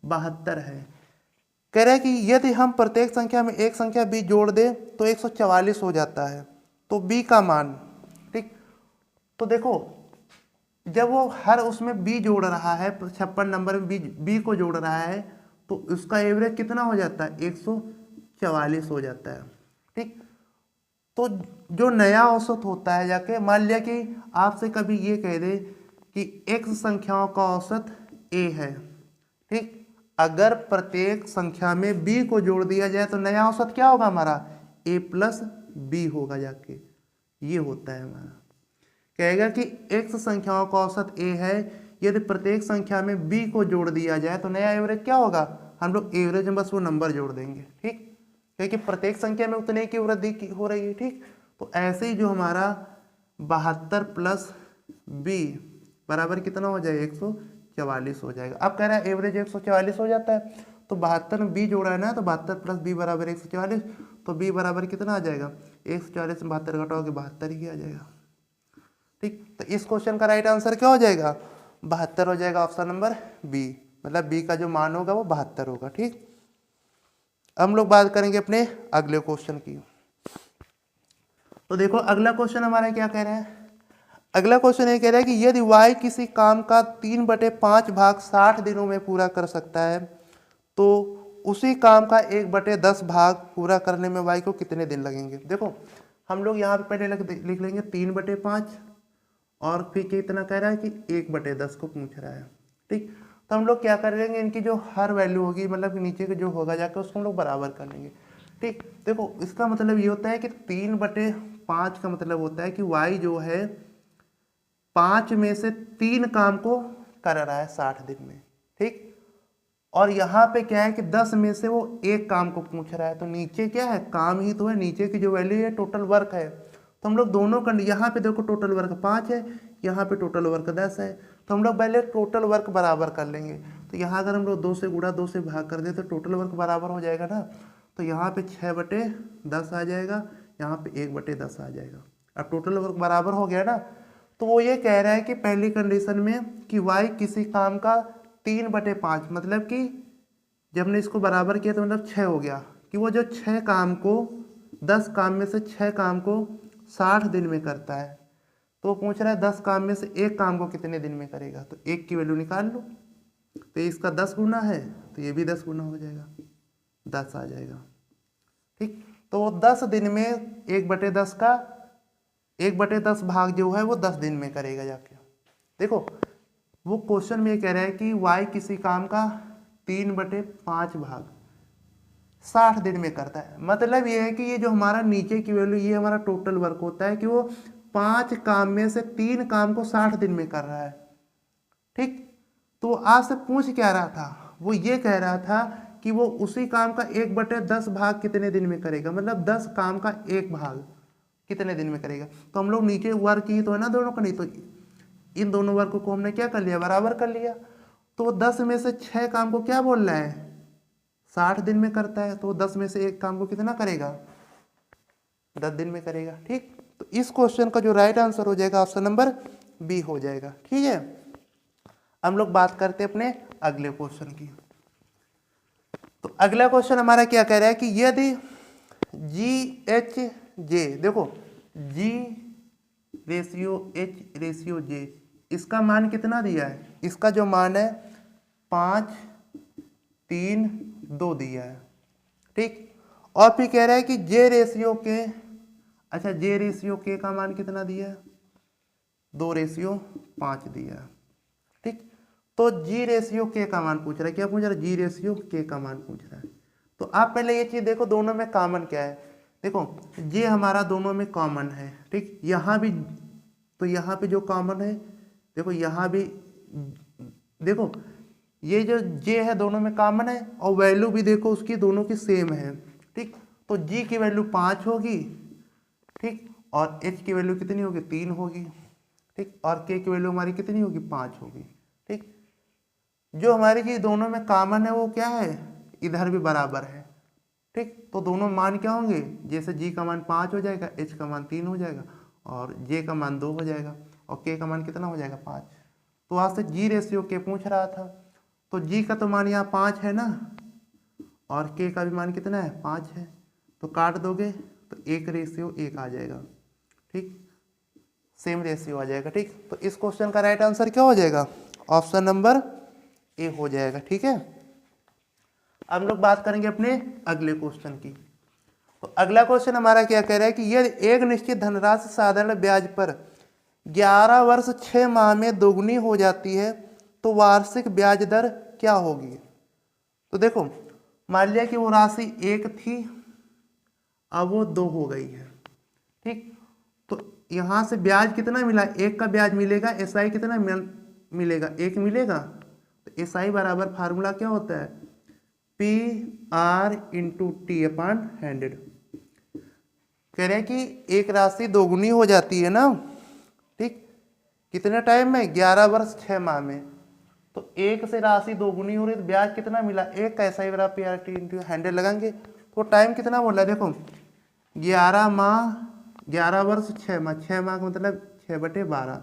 72 है। कह रहे हैं कि यदि हम प्रत्येक संख्या में एक संख्या b जोड़ दें तो 144 हो जाता है। तो b का मान। ठीक, तो देखो जब वो हर उसमें b जोड़ रहा है 56 नंबर में b को जोड़ रहा है तो उसका एवरेज कितना हो जाता है 144 हो जाता है। ठीक, तो जो नया औसत होता है जाके मान लिया कि आपसे कभी ये कह दे कि x संख्याओं का औसत a है। ठीक, अगर प्रत्येक संख्या में b को जोड़ दिया जाए तो नया औसत क्या होगा हमारा a + b होगा जाके। ये होता है हमारा। कहेगा कि x संख्याओं का औसत a है, यदि प्रत्येक संख्या में b को जोड़ दिया जाए तो नया एवरेज क्या होगा। हम लोग एवरेज में बस वो नंबर जोड़ देंगे। ठीक, क्योंकि प्रत्येक संख्या में उतने की वृद्धि हो रही है। ठीक, तो ऐसे ही जो हमारा 72 + b बराबर कितना हो जाएगा 144 हो जाएगा। अब कह रहा है एवरेज 144 हो जाता है, तो 72 में b जोड़ा है ना, तो 72 + b बराबर 144। तो b बराबर कितना आ जाएगा 144 में 72 घटाओगे 72 ही आ जाएगा। ठीक, तो इस क्वेश्चन का राइट आंसर क्या हो जाएगा 72 हो जाएगा। ऑप्शन नंबर बी, मतलब बी का जो मान होगा वो 72 होगा। ठीक, हम लोग बात करेंगे अपने अगले क्वेश्चन की। तो देखो अगला क्वेश्चन हमारा क्या कह रहा है। अगला क्वेश्चन ये कह रहा है कि यदि y किसी काम का 3/5 भाग 60 दिनों में पूरा कर सकता है तो उसी काम का 1/10 भाग पूरा करने में y को कितने दिन लगेंगे। देखो हम लोग यहाँ पे पहले लिख लेंगे 3/5 और फिर कितना कह रहा है कि 1/10 को पूछ रहा है। ठीक, तो हम लोग क्या कर लेंगे इनकी जो हर वैल्यू होगी मतलब नीचे के जो होगा जाकर उसको हम लोग बराबर कर लेंगे। ठीक, देखो इसका मतलब ये होता है कि 3/5 का मतलब होता है कि y जो है 5 में से 3 काम को कर रहा है 60 दिन में। ठीक, और यहाँ पे क्या है कि 10 में से वो एक काम को पूछ रहा है, तो नीचे क्या है काम ही तो है, नीचे की जो वैल्यू है टोटल वर्क है। तो हम लोग दोनों का यहाँ पे देखो टोटल वर्क 5 है, यहाँ पे टोटल वर्क 10 है, तो हम लोग पहले टोटल वर्क बराबर कर लेंगे। तो यहाँ अगर हम लोग 2 से गुणा 2 से भाग कर दे तो टोटल वर्क बराबर हो जाएगा ना। तो यहाँ पे 6/10 आ जाएगा, यहाँ पे 1/10 आ जाएगा। अब टोटल वर्क बराबर हो गया ना। तो वो ये कह रहा है कि पहली कंडीशन में कि y किसी काम का 3/5 मतलब कि जब हमने इसको बराबर किया तो मतलब 6 हो गया कि वो जो 6 काम को 10 काम में से 6 काम को 60 दिन में करता है। तो वो पूछ रहा है 10 काम में से एक काम को कितने दिन में करेगा, तो एक की वैल्यू निकाल लो। तो इसका 10 गुना है तो ये भी 10 गुना हो जाएगा, 10 आ जाएगा। ठीक, तो वो 10 दिन में 1/10 का 1/10 भाग जो है वो 10 दिन में करेगा जाके। देखो वो क्वेश्चन में ये कह रहा है कि y किसी काम का 3/5 भाग 60 दिन में करता है। मतलब ये है कि ये जो हमारा नीचे की वैल्यू, ये हमारा टोटल वर्क होता है कि वो 5 काम में से 3 काम को 60 दिन में कर रहा है। ठीक, तो वो आपसे पूछ क्या रहा था, वो ये कह रहा था कि वो उसी काम का 1/10 भाग कितने दिन में करेगा, मतलब 10 काम का 1 भाग कितने दिन में करेगा। तो हम लोग नीचे वर्क की तो है ना दोनों का, नहीं तो इन दोनों वर्क को हमने क्या कर लिया, बराबर कर लिया। तो 10 में से 6 काम को क्या बोल रहा है, 60 दिन में करता है, तो 10 में से 1 काम को कितना करेगा, 10 दिन में करेगा। ठीक, तो इस क्वेश्चन का जो राइट आंसर हो जाएगा ऑप्शन नंबर बी हो जाएगा। ठीक है, हम लोग बात करते हैं अपने अगले क्वेश्चन की। तो अगला क्वेश्चन हमारा क्या कह रहा है कि यदि जी एच जे, देखो जी रेशियो एच रेशियो जे, इसका मान कितना दिया है, इसका जो मान है 5, 3, 2 दिया है। ठीक, और फिर कह रहा है कि जे रेशियो के, अच्छा जे रेशियो के का मान कितना दिया है, 2:5 दिया है। ठीक, तो जी रेशियो के का मान पूछ रहा है, क्या पूछ रहा है, जी रेशियो के का मान पूछ रहा है। तो आप पहले ये चीज देखो दोनों में कॉमन क्या है। देखो जे हमारा दोनों में कॉमन है। ठीक, यहाँ भी, तो यहाँ पे जो कॉमन है, देखो यहाँ भी, देखो ये जो जे है दोनों में कॉमन है, और वैल्यू भी देखो उसकी दोनों की सेम है। ठीक, तो जी की वैल्यू 5 होगी। ठीक, और एच की वैल्यू कितनी होगी, 3 होगी। ठीक, और के की वैल्यू हमारी कितनी होगी, 5 होगी। ठीक, जो हमारी चीज दोनों में कॉमन है वो क्या है, इधर भी बराबर है। ठीक, तो दोनों मान क्या होंगे, जैसे जी का मान 5 हो जाएगा, एच का मान 3 हो जाएगा, और जे का मान 2 हो जाएगा, और के का मान कितना हो जाएगा, 5। तो आज से जी रेशियो के पूछ रहा था, तो जी का तो मान यहाँ 5 है ना, और के का भी मान कितना है, 5 है। तो काट दोगे तो 1:1 आ जाएगा। ठीक, सेम रेशियो आ जाएगा। ठीक, तो इस क्वेश्चन का राइट आंसर क्या हो जाएगा, ऑप्शन नंबर ए हो जाएगा। ठीक है, अब हम लोग बात करेंगे अपने अगले क्वेश्चन की। तो अगला क्वेश्चन हमारा क्या कह रहा है कि यदि एक निश्चित धनराशि साधारण ब्याज पर 11 वर्ष 6 माह में दोगुनी हो जाती है तो वार्षिक ब्याज दर क्या होगी। तो देखो मान लिया कि वो राशि 1 थी, अब वो 2 हो गई है। ठीक, तो यहाँ से ब्याज कितना मिला, 1 का ब्याज मिलेगा, एसआई कितना मिलेगा, 1 मिलेगा। तो एसआई बराबर फार्मूला क्या होता है, PR इंटू टी अपॉन 100। कह रहे हैं कि एक राशि दोगुनी हो जाती है ना। ठीक, कितने टाइम में, 11 वर्ष 6 माह में। तो 1 से राशि दोगुनी हो रही तो ब्याज कितना मिला, 1 का एसआई बराबर PR इंटू 100 लगाएंगे। तो टाइम कितना बोल रहा है, देखो 11 माह, 11 वर्ष 6 माह, 6 माह का मतलब 6/12।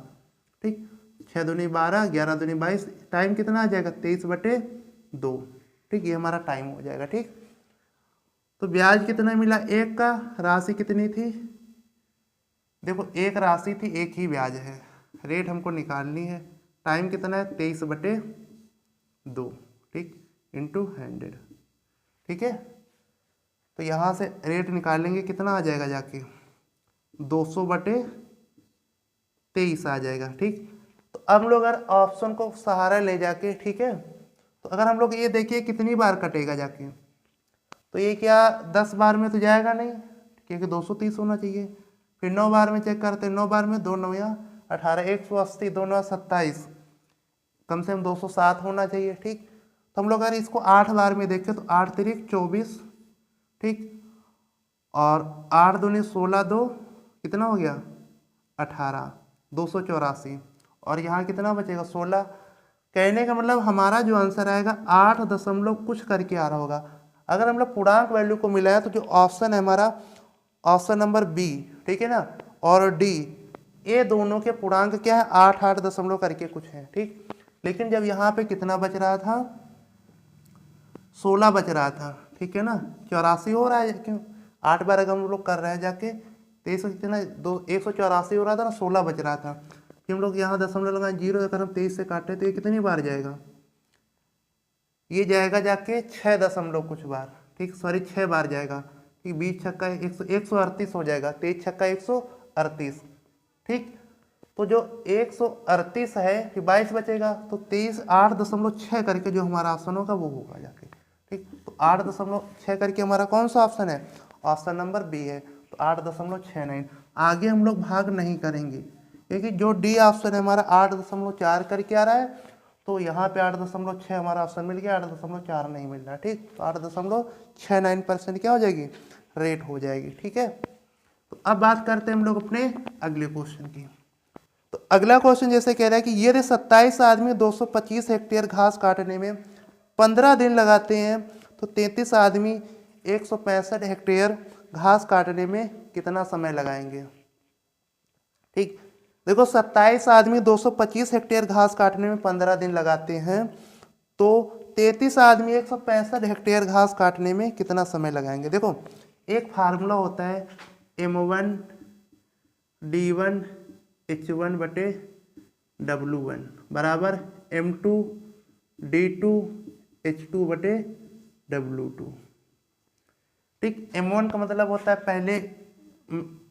ठीक, 6 दूनी 12, 11 दूनी 22, टाइम कितना आ जाएगा, 23/2। ठीक, ये हमारा टाइम हो जाएगा। ठीक, तो ब्याज कितना मिला, 1 का, राशि कितनी थी, देखो 1 राशि थी, 1 ही ब्याज है, रेट हमको निकालनी है, टाइम कितना है, 23/2। ठीक, इंटू 100। ठीक है, तो यहाँ से रेट निकालेंगे, कितना आ जाएगा जाके, 200/23 आ जाएगा। ठीक, तो अब लोग अगर ऑप्शन को सहारा ले जाके, ठीक है, तो अगर हम लोग ये देखिए कितनी बार कटेगा जाके, तो ये क्या 10 बार में तो जाएगा नहीं, क्योंकि 230 होना चाहिए। फिर 9 बार में चेक करते हैं, 9 बार में 2 9 18, 180, 2 9 27, कम से कम 207 होना चाहिए। ठीक, तो हम लोग अगर इसको 8 बार में देखें तो 8 तिरिक 24। ठीक, और 8 दूनी 16, 2 कितना हो गया, 18, 284, और यहाँ कितना बचेगा, 16। कहने का मतलब हमारा जो आंसर आएगा 8 दशमलव कुछ करके आ रहा होगा। अगर हम लोग पूर्णांक वैल्यू को मिलाया तो जो ऑप्शन है हमारा, ऑप्शन नंबर बी, ठीक है ना, और डी, ये दोनों के पूर्णांक क्या है, 8 दशमलव करके कुछ है। ठीक, लेकिन जब यहाँ पे कितना बच रहा था, 16 बच रहा था। ठीक है ना, 84 हो रहा है, क्यों 8 बार अगर हम लोग कर रहे हैं जाके, 23 कितना 184 हो रहा था ना, 16 बच रहा था। फिर हम लोग यहाँ दशमलव लगाए 0, अगर हम 23 से काटे तो ये कितनी बार जाएगा, ये जाएगा जाके 6 दशमलव कुछ बार। ठीक, सॉरी 6 बार जाएगा। ठीक, 20 छक्का 138 हो जाएगा, 23 छक्का 138। ठीक, तो जो 138 है, फिर 22 बचेगा, तो 23 8.6 करके जो हमारा ऑप्शन होगा वो होगा जाके। ठीक। तो 8.6 करके हमारा कौन सा ऑप्शन है, ऑप्शन नंबर बी है। तो 8.69। आगे हम लोग भाग नहीं करेंगे क्योंकि जो डी ऑप्शन है हमारा 8.4 करके आ रहा है, तो यहाँ पे 8.6 हमारा ऑप्शन मिल गया, 8.4 नहीं मिल रहा। ठीक, तो 8.69% क्या हो जाएगी, रेट हो जाएगी। ठीक है, तो अब बात करते हैं हम लोग अपने अगले क्वेश्चन की। तो अगला क्वेश्चन जैसे कह रहा है कि यदि 27 आदमी 225 हेक्टेयर घास काटने में 15 दिन लगाते हैं तो 33 आदमी 165 हेक्टेयर घास काटने में कितना समय लगाएंगे। ठीक, देखो 27 आदमी 225 हेक्टेयर घास काटने में 15 दिन लगाते हैं, तो 33 आदमी 165 हेक्टेयर घास काटने में कितना समय लगाएंगे। देखो एक फार्मूला होता है M1 D1 H1 बटे W1 बराबर M2 D2 H2 बटे W2। ठीक, M1 का मतलब होता है पहले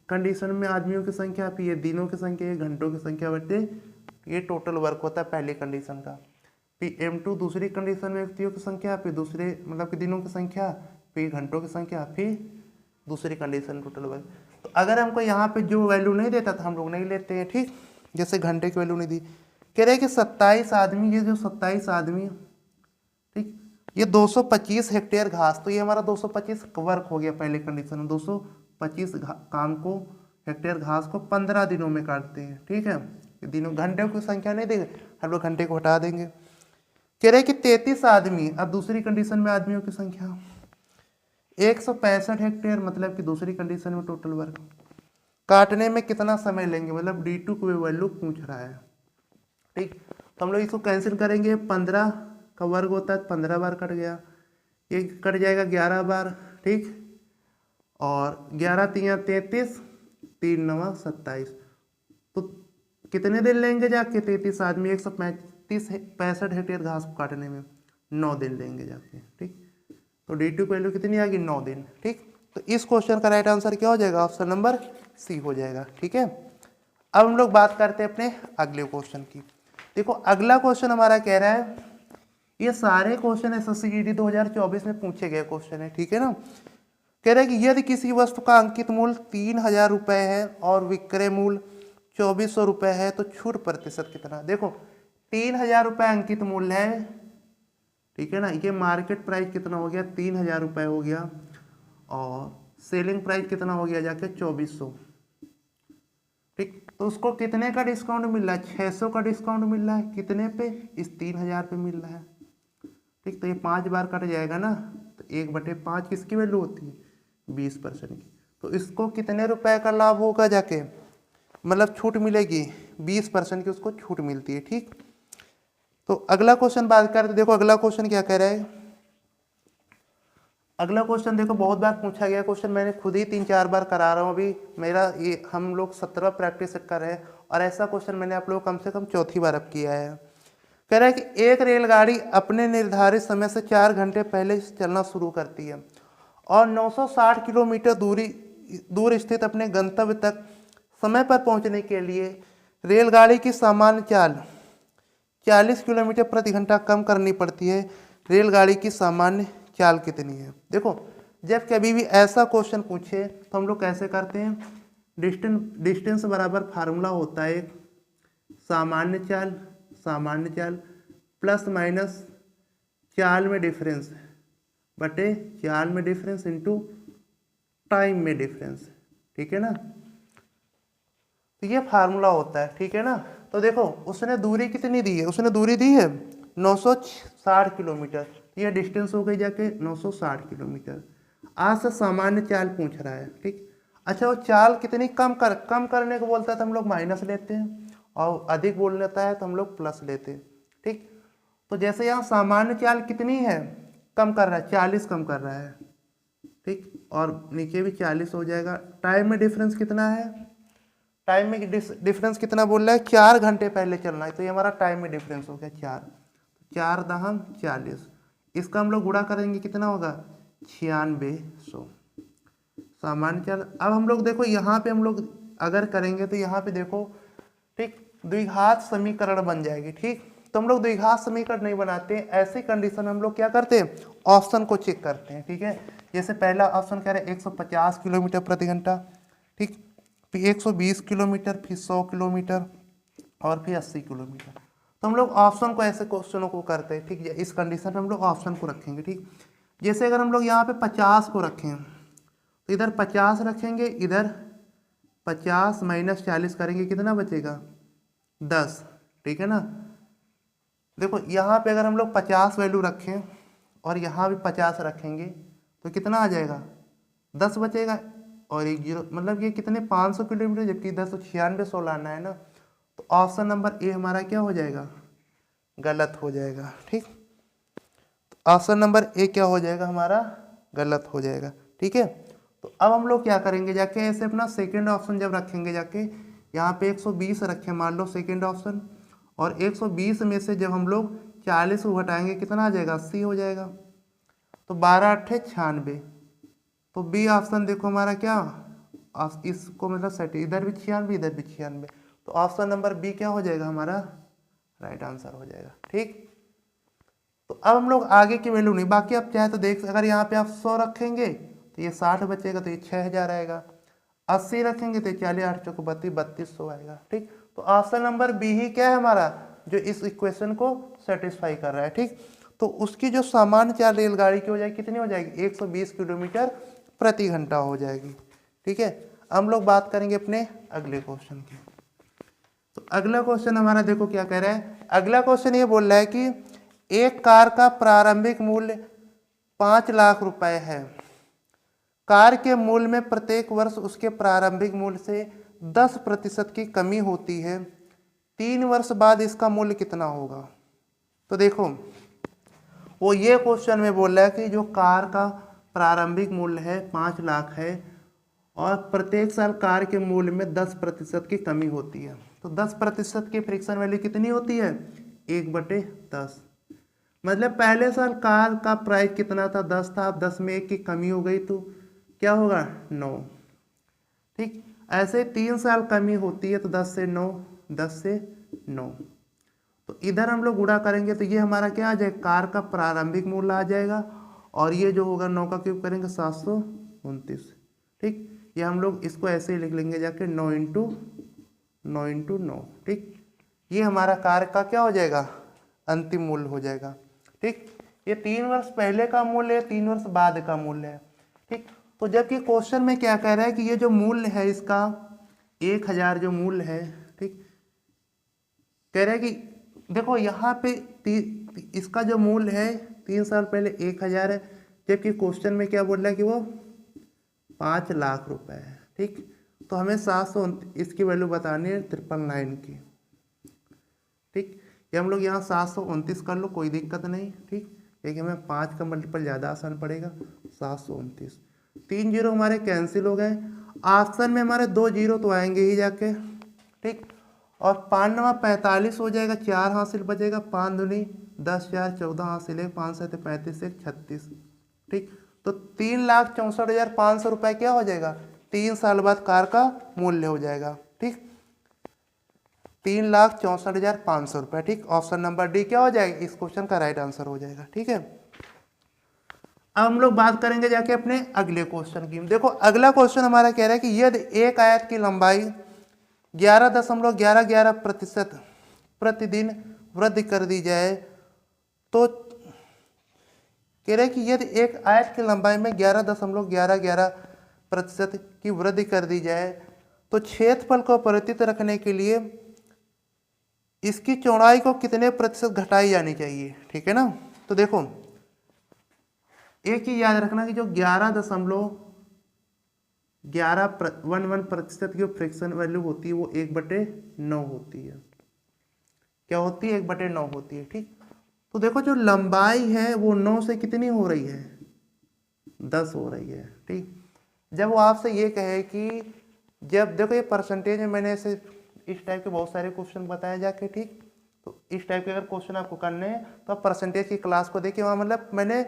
कंडीशन में आदमियों की संख्या, फिर ये दिनों की संख्या, ये घंटों की संख्या बटे ये टोटल वर्क होता है पहली कंडीशन का। फिर M2 दूसरी कंडीशन में व्यक्तियों की संख्या, फिर दूसरे मतलब कि दिनों की संख्या, फिर घंटों की संख्या, फिर दूसरी कंडीशन टोटल वर्क। तो अगर हमको यहाँ पे जो वैल्यू नहीं देता था हम लोग नहीं लेते हैं। ठीक, जैसे घंटे की वैल्यू नहीं दी, कह रहे हैं कि 27 आदमी, ये जो 27 आदमी, ठीक, ये 225 हेक्टेयर घास, तो ये हमारा 225 वर्क हो गया पहले कंडीशन में। 225 काम को, हेक्टेयर घास को 15 दिनों में काटते हैं। ठीक है, दिनों घंटे की संख्या नहीं देंगे हम लोग, घंटे को हटा देंगे। कह रहे कि 33 आदमी, अब दूसरी कंडीशन में आदमियों की संख्या 165 हेक्टेयर, मतलब कि दूसरी कंडीशन में टोटल वर्क काटने में कितना समय लेंगे, मतलब D2 को वैल्यू पूछ रहा है। ठीक, तो हम लोग इसको कैंसिल करेंगे, 15 का वर्ग होता है 15 बार कट गया, ये कट जाएगा 11 बार। ठीक, और 11 3 33, 3 9 27, तो कितने दिन लेंगे जाके 33 आदमी 165 हेक्टेयर घास को काटने में, 9 दिन लेंगे जाके। ठीक, तो D2 की वैल्यू कितनी आ गई, 9 दिन। ठीक, तो इस क्वेश्चन का राइट आंसर क्या हो जाएगा, ऑप्शन नंबर सी हो जाएगा। ठीक है, अब हम लोग बात करते हैं अपने अगले क्वेश्चन की। देखो अगला क्वेश्चन हमारा कह रहा है, ये सारे क्वेश्चन SSCGD 2024 में पूछे गए क्वेश्चन है। ठीक है ना, कह रहा है कि यदि किसी वस्तु का अंकित मूल्य 3000 रुपये है और विक्रय मूल्य 2400 रुपये है तो छूट प्रतिशत कितना। देखो 3000 रुपये अंकित मूल्य है, ठीक है ना, ये मार्केट प्राइस कितना हो गया, 3000 रुपये हो गया, और सेलिंग प्राइस कितना हो गया जाके 2400। ठीक, तो उसको कितने का डिस्काउंट मिल रहा है, 600 का डिस्काउंट मिल रहा है, कितने पे, इस 3000 पे मिल रहा है। ठीक, तो ये 5 बार कट जाएगा ना, तो 1/5 किसकी वैल्यू होती है, 20% की। तो इसको कितने रुपए का लाभ होगा जाके, मतलब छूट मिलेगी 20% की, उसको छूट मिलती है। ठीक, तो अगला क्वेश्चन बात करते, देखो अगला क्वेश्चन क्या कह रहा है। अगला क्वेश्चन देखो बहुत बार पूछा गया क्वेश्चन, मैंने खुद ही 3-4 बार करा रहा हूँ अभी, मेरा ये हम लोग 17 प्रैक्टिस कर रहे हैं, और ऐसा क्वेश्चन मैंने आप लोग कम से कम चौथी बार अब किया है। कह रहा है कि एक रेलगाड़ी अपने निर्धारित समय से 4 घंटे पहले चलना शुरू करती है और 960 किलोमीटर दूर स्थित अपने गंतव्य तक समय पर पहुंचने के लिए रेलगाड़ी की सामान्य चाल 40 किलोमीटर प्रति घंटा कम करनी पड़ती है। रेलगाड़ी की सामान्य चाल कितनी है। देखो जब कभी भी ऐसा क्वेश्चन पूछे तो हम लोग कैसे करते हैं, डिस्टेंस बराबर फार्मूला होता है सामान्य चाल प्लस माइनस चाल में डिफरेंस बटे चाल में डिफरेंस इंटू टाइम में डिफरेंस। ठीक है ना, तो ये फार्मूला होता है। ठीक है ना, तो देखो उसने दूरी कितनी दी है, उसने दूरी दी है 960 किलोमीटर, ये डिस्टेंस हो गई जाके 960 किलोमीटर। आज से सामान्य चाल पूछ रहा है। ठीक, अच्छा वो चाल कितनी कम करने को बोलता है तो हम लोग माइनस लेते हैं, और अधिक बोल लेता है तो हम लोग प्लस लेते हैं। ठीक, तो जैसे यहाँ सामान्य चाल कितनी है, कम कर रहा है, 40 कम कर रहा है। ठीक, और नीचे भी 40 हो जाएगा। टाइम में डिफरेंस कितना है, टाइम में डिफरेंस कितना बोल रहा है, 4 घंटे पहले चलना है, तो ये हमारा टाइम में डिफरेंस हो गया 4 दहम 40, इसका हम लोग गुणा करेंगे कितना होगा 9600 सामान्य चाल। अब हम लोग देखो यहाँ पे हम लोग अगर करेंगे तो यहाँ पे देखो ठीक द्विघात समीकरण बन जाएगी। ठीक, तो हम लोग द्विघात समीकरण नहीं बनाते हैं, ऐसी कंडीशन हम लोग क्या करते हैं, ऑप्शन को चेक करते हैं। ठीक है, जैसे पहला ऑप्शन कह रहे हैं 150 किलोमीटर प्रति घंटा, ठीक, फिर 120 किलोमीटर, फिर 100 किलोमीटर और फिर 80 किलोमीटर। तो हम लोग ऑप्शन को ऐसे क्वेश्चनों को करते हैं। ठीक है, इस कंडीशन में हम लोग ऑप्शन को रखेंगे। ठीक, जैसे अगर हम लोग यहाँ पे 50 को रखें तो इधर 50 रखेंगे, इधर 50 माइनस 40 करेंगे, कितना बचेगा 10। ठीक है ना, देखो यहाँ पे अगर हम लोग 50 वैल्यू रखें और यहाँ भी 50 रखेंगे तो कितना आ जाएगा 10 बचेगा और एक जीरो, मतलब ये कितने 500 किलोमीटर, जबकि 1096 लाना है ना। तो ऑप्शन नंबर ए हमारा क्या हो जाएगा, गलत हो जाएगा। ठीक, तो ऑप्शन नंबर ए क्या हो जाएगा हमारा, गलत हो जाएगा। ठीक है, तो अब हम लोग क्या करेंगे, जाके ऐसे अपना सेकंड ऑप्शन जब रखेंगे, जाके यहाँ पे 120 रखें मान लो सेकंड ऑप्शन, और 120 में से जब हम लोग 40 को घटाएंगे कितना आ जाएगा 80 हो जाएगा। तो 12 अट्ठे 96, तो बी ऑप्शन देखो हमारा क्या, इसको मतलब सेट, इधर भी 96 इधर भी 96, तो ऑप्शन नंबर बी क्या हो जाएगा हमारा राइट आंसर हो जाएगा। ठीक, तो अब हम लोग आगे की वैल्यू नहीं, बाकी आप चाहे तो देख, अगर यहाँ पे आप 100 रखेंगे तो ये 60 बचेगा, तो ये 6000 आएगा। 80 रखेंगे तो 40 8 चौको 32 3200 आएगा। ठीक, तो ऑप्शन नंबर बी ही क्या है हमारा, जो इस इक्वेशन को सेटिस्फाई कर रहा है। ठीक, तो उसकी जो सामान्य चाल रेलगाड़ी की हो जाएगी कितनी हो जाएगी, 120 किलोमीटर प्रति घंटा हो जाएगी। ठीक है, हम लोग बात करेंगे अपने अगले क्वेश्चन की। तो अगला क्वेश्चन हमारा देखो क्या कह रहा है, अगला क्वेश्चन ये बोल रहा है कि एक कार का प्रारंभिक मूल्य 5 लाख रुपए है। कार के मूल्य में प्रत्येक वर्ष उसके प्रारंभिक मूल्य से 10% की कमी होती है। 3 वर्ष बाद इसका मूल्य कितना होगा। तो देखो वो ये क्वेश्चन में बोल रहा है कि जो कार का प्रारंभिक मूल्य है 5 लाख है और प्रत्येक साल कार के मूल्य में 10% की कमी होती है। तो 10% की फ्रिक्शन वैल्यू कितनी होती है, 1/10। मतलब पहले साल कार का प्राइस कितना था 10 था, अब 10 में 1 की कमी हो गई तो क्या होगा 9। ठीक, ऐसे 3 साल कमी होती है तो 10 से 9, 10 से 9, तो इधर हम लोग गुणा करेंगे तो ये हमारा क्या आ जाएगा, कार का प्रारंभिक मूल्य आ जाएगा, और ये जो होगा 9 का क्यूब करेंगे 729। ठीक, ये हम लोग इसको ऐसे ही लिख लेंगे जाके 9 × 9। ठीक, ये हमारा कार का क्या हो जाएगा, अंतिम मूल्य हो जाएगा। ठीक, ये 3 वर्ष पहले का मूल्य है, 3 वर्ष बाद का मूल्य है। ठीक, तो जबकि क्वेश्चन में क्या कह रहा है कि ये जो मूल्य है इसका 1000 जो मूल्य है, ठीक, कह रहा है कि देखो यहाँ पे इसका जो मूल्य है 3 साल पहले 1000 है, जबकि क्वेश्चन में क्या बोल रहा है कि वो 5 लाख रुपए है। ठीक, तो हमें 729 इसकी वैल्यू बतानी है 999 की। ठीक, ये हम लोग यहाँ 729 कर लो, कोई दिक्कत नहीं। ठीक, क्योंकि हमें 5 का मल्टीपल ज़्यादा आसान पड़ेगा, 729। 3 जीरो हमारे कैंसिल हो गए, ऑप्शन में हमारे 2 जीरो तो आएंगे ही जाके। ठीक, और 5 9 45 हो जाएगा, 4 हासिल बचेगा, 5 दूनी 10 4 14 हासिल है, 5 7 35 1 36। ठीक, तो 3,64,500 रुपये क्या हो जाएगा, 3 साल बाद कार का मूल्य हो जाएगा। ठीक, 3,64,500 रुपये। ठीक, ऑप्शन नंबर डी क्या हो जाएगा, इस क्वेश्चन का राइट आंसर हो जाएगा। ठीक है, अब हम लोग बात करेंगे जाके अपने अगले क्वेश्चन की। देखो अगला क्वेश्चन हमारा कह रहा है कि यदि एक आयत की लंबाई 11.11% प्रतिदिन वृद्धि कर दी जाए तो कह रहे हैं कि यदि एक आयत की लंबाई में 11.11% की वृद्धि कर दी जाए तो क्षेत्रफल को परिवर्तित रखने के लिए इसकी चौड़ाई को कितने प्रतिशत घटाई जानी चाहिए। ठीक है ना, तो देखो एक ही याद रखना कि जो 11.11% की फ्रिक्शन वैल्यू होती है वो 1/9 होती है। क्या होती है, 1/9 होती है। ठीक, तो देखो जो लंबाई है वो 9 से कितनी हो रही है, 10 हो रही है। ठीक, जब वो आपसे ये कहे कि जब देखो ये परसेंटेज में मैंने ऐसे इस टाइप के बहुत सारे क्वेश्चन बताए जाके। ठीक, तो इस टाइप के अगर क्वेश्चन आपको करने हैं तो आप परसेंटेज की क्लास को देखिए, वहाँ मतलब मैंने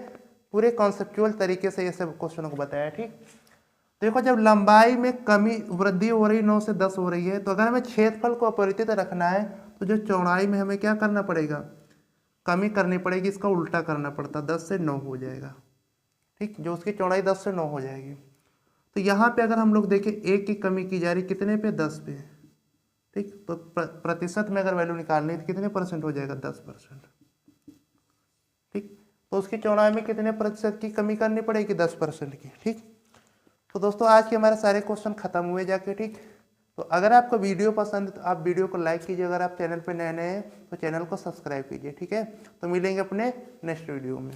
पूरे कॉन्सेप्चुअल तरीके से ये सब क्वेश्चनों को बताया। ठीक, देखो जब लंबाई में कमी वृद्धि हो रही 9 से 10 हो रही है तो अगर हमें क्षेत्रफल को अपरिवर्तित रखना है तो जो चौड़ाई में हमें क्या करना पड़ेगा, कमी करनी पड़ेगी, इसका उल्टा करना पड़ता, 10 से 9 हो जाएगा। ठीक, जो उसकी चौड़ाई 10 से 9 हो जाएगी। तो यहाँ पे अगर हम लोग देखें एक की कमी की जा रही कितने पे, 10 पे। ठीक, तो प्रतिशत में अगर वैल्यू निकालनी है तो कितने परसेंट हो जाएगा, 10%। ठीक, तो उसकी चौड़ाई में कितने प्रतिशत की कमी करनी पड़ेगी, 10% की। ठीक, तो दोस्तों आज के हमारे सारे क्वेश्चन खत्म हुए जाके। ठीक, तो अगर आपको वीडियो पसंद है तो आप वीडियो को लाइक कीजिए, अगर आप चैनल पर नए नए हैं तो चैनल को सब्सक्राइब कीजिए। ठीक है, तो मिलेंगे अपने नेक्स्ट वीडियो में।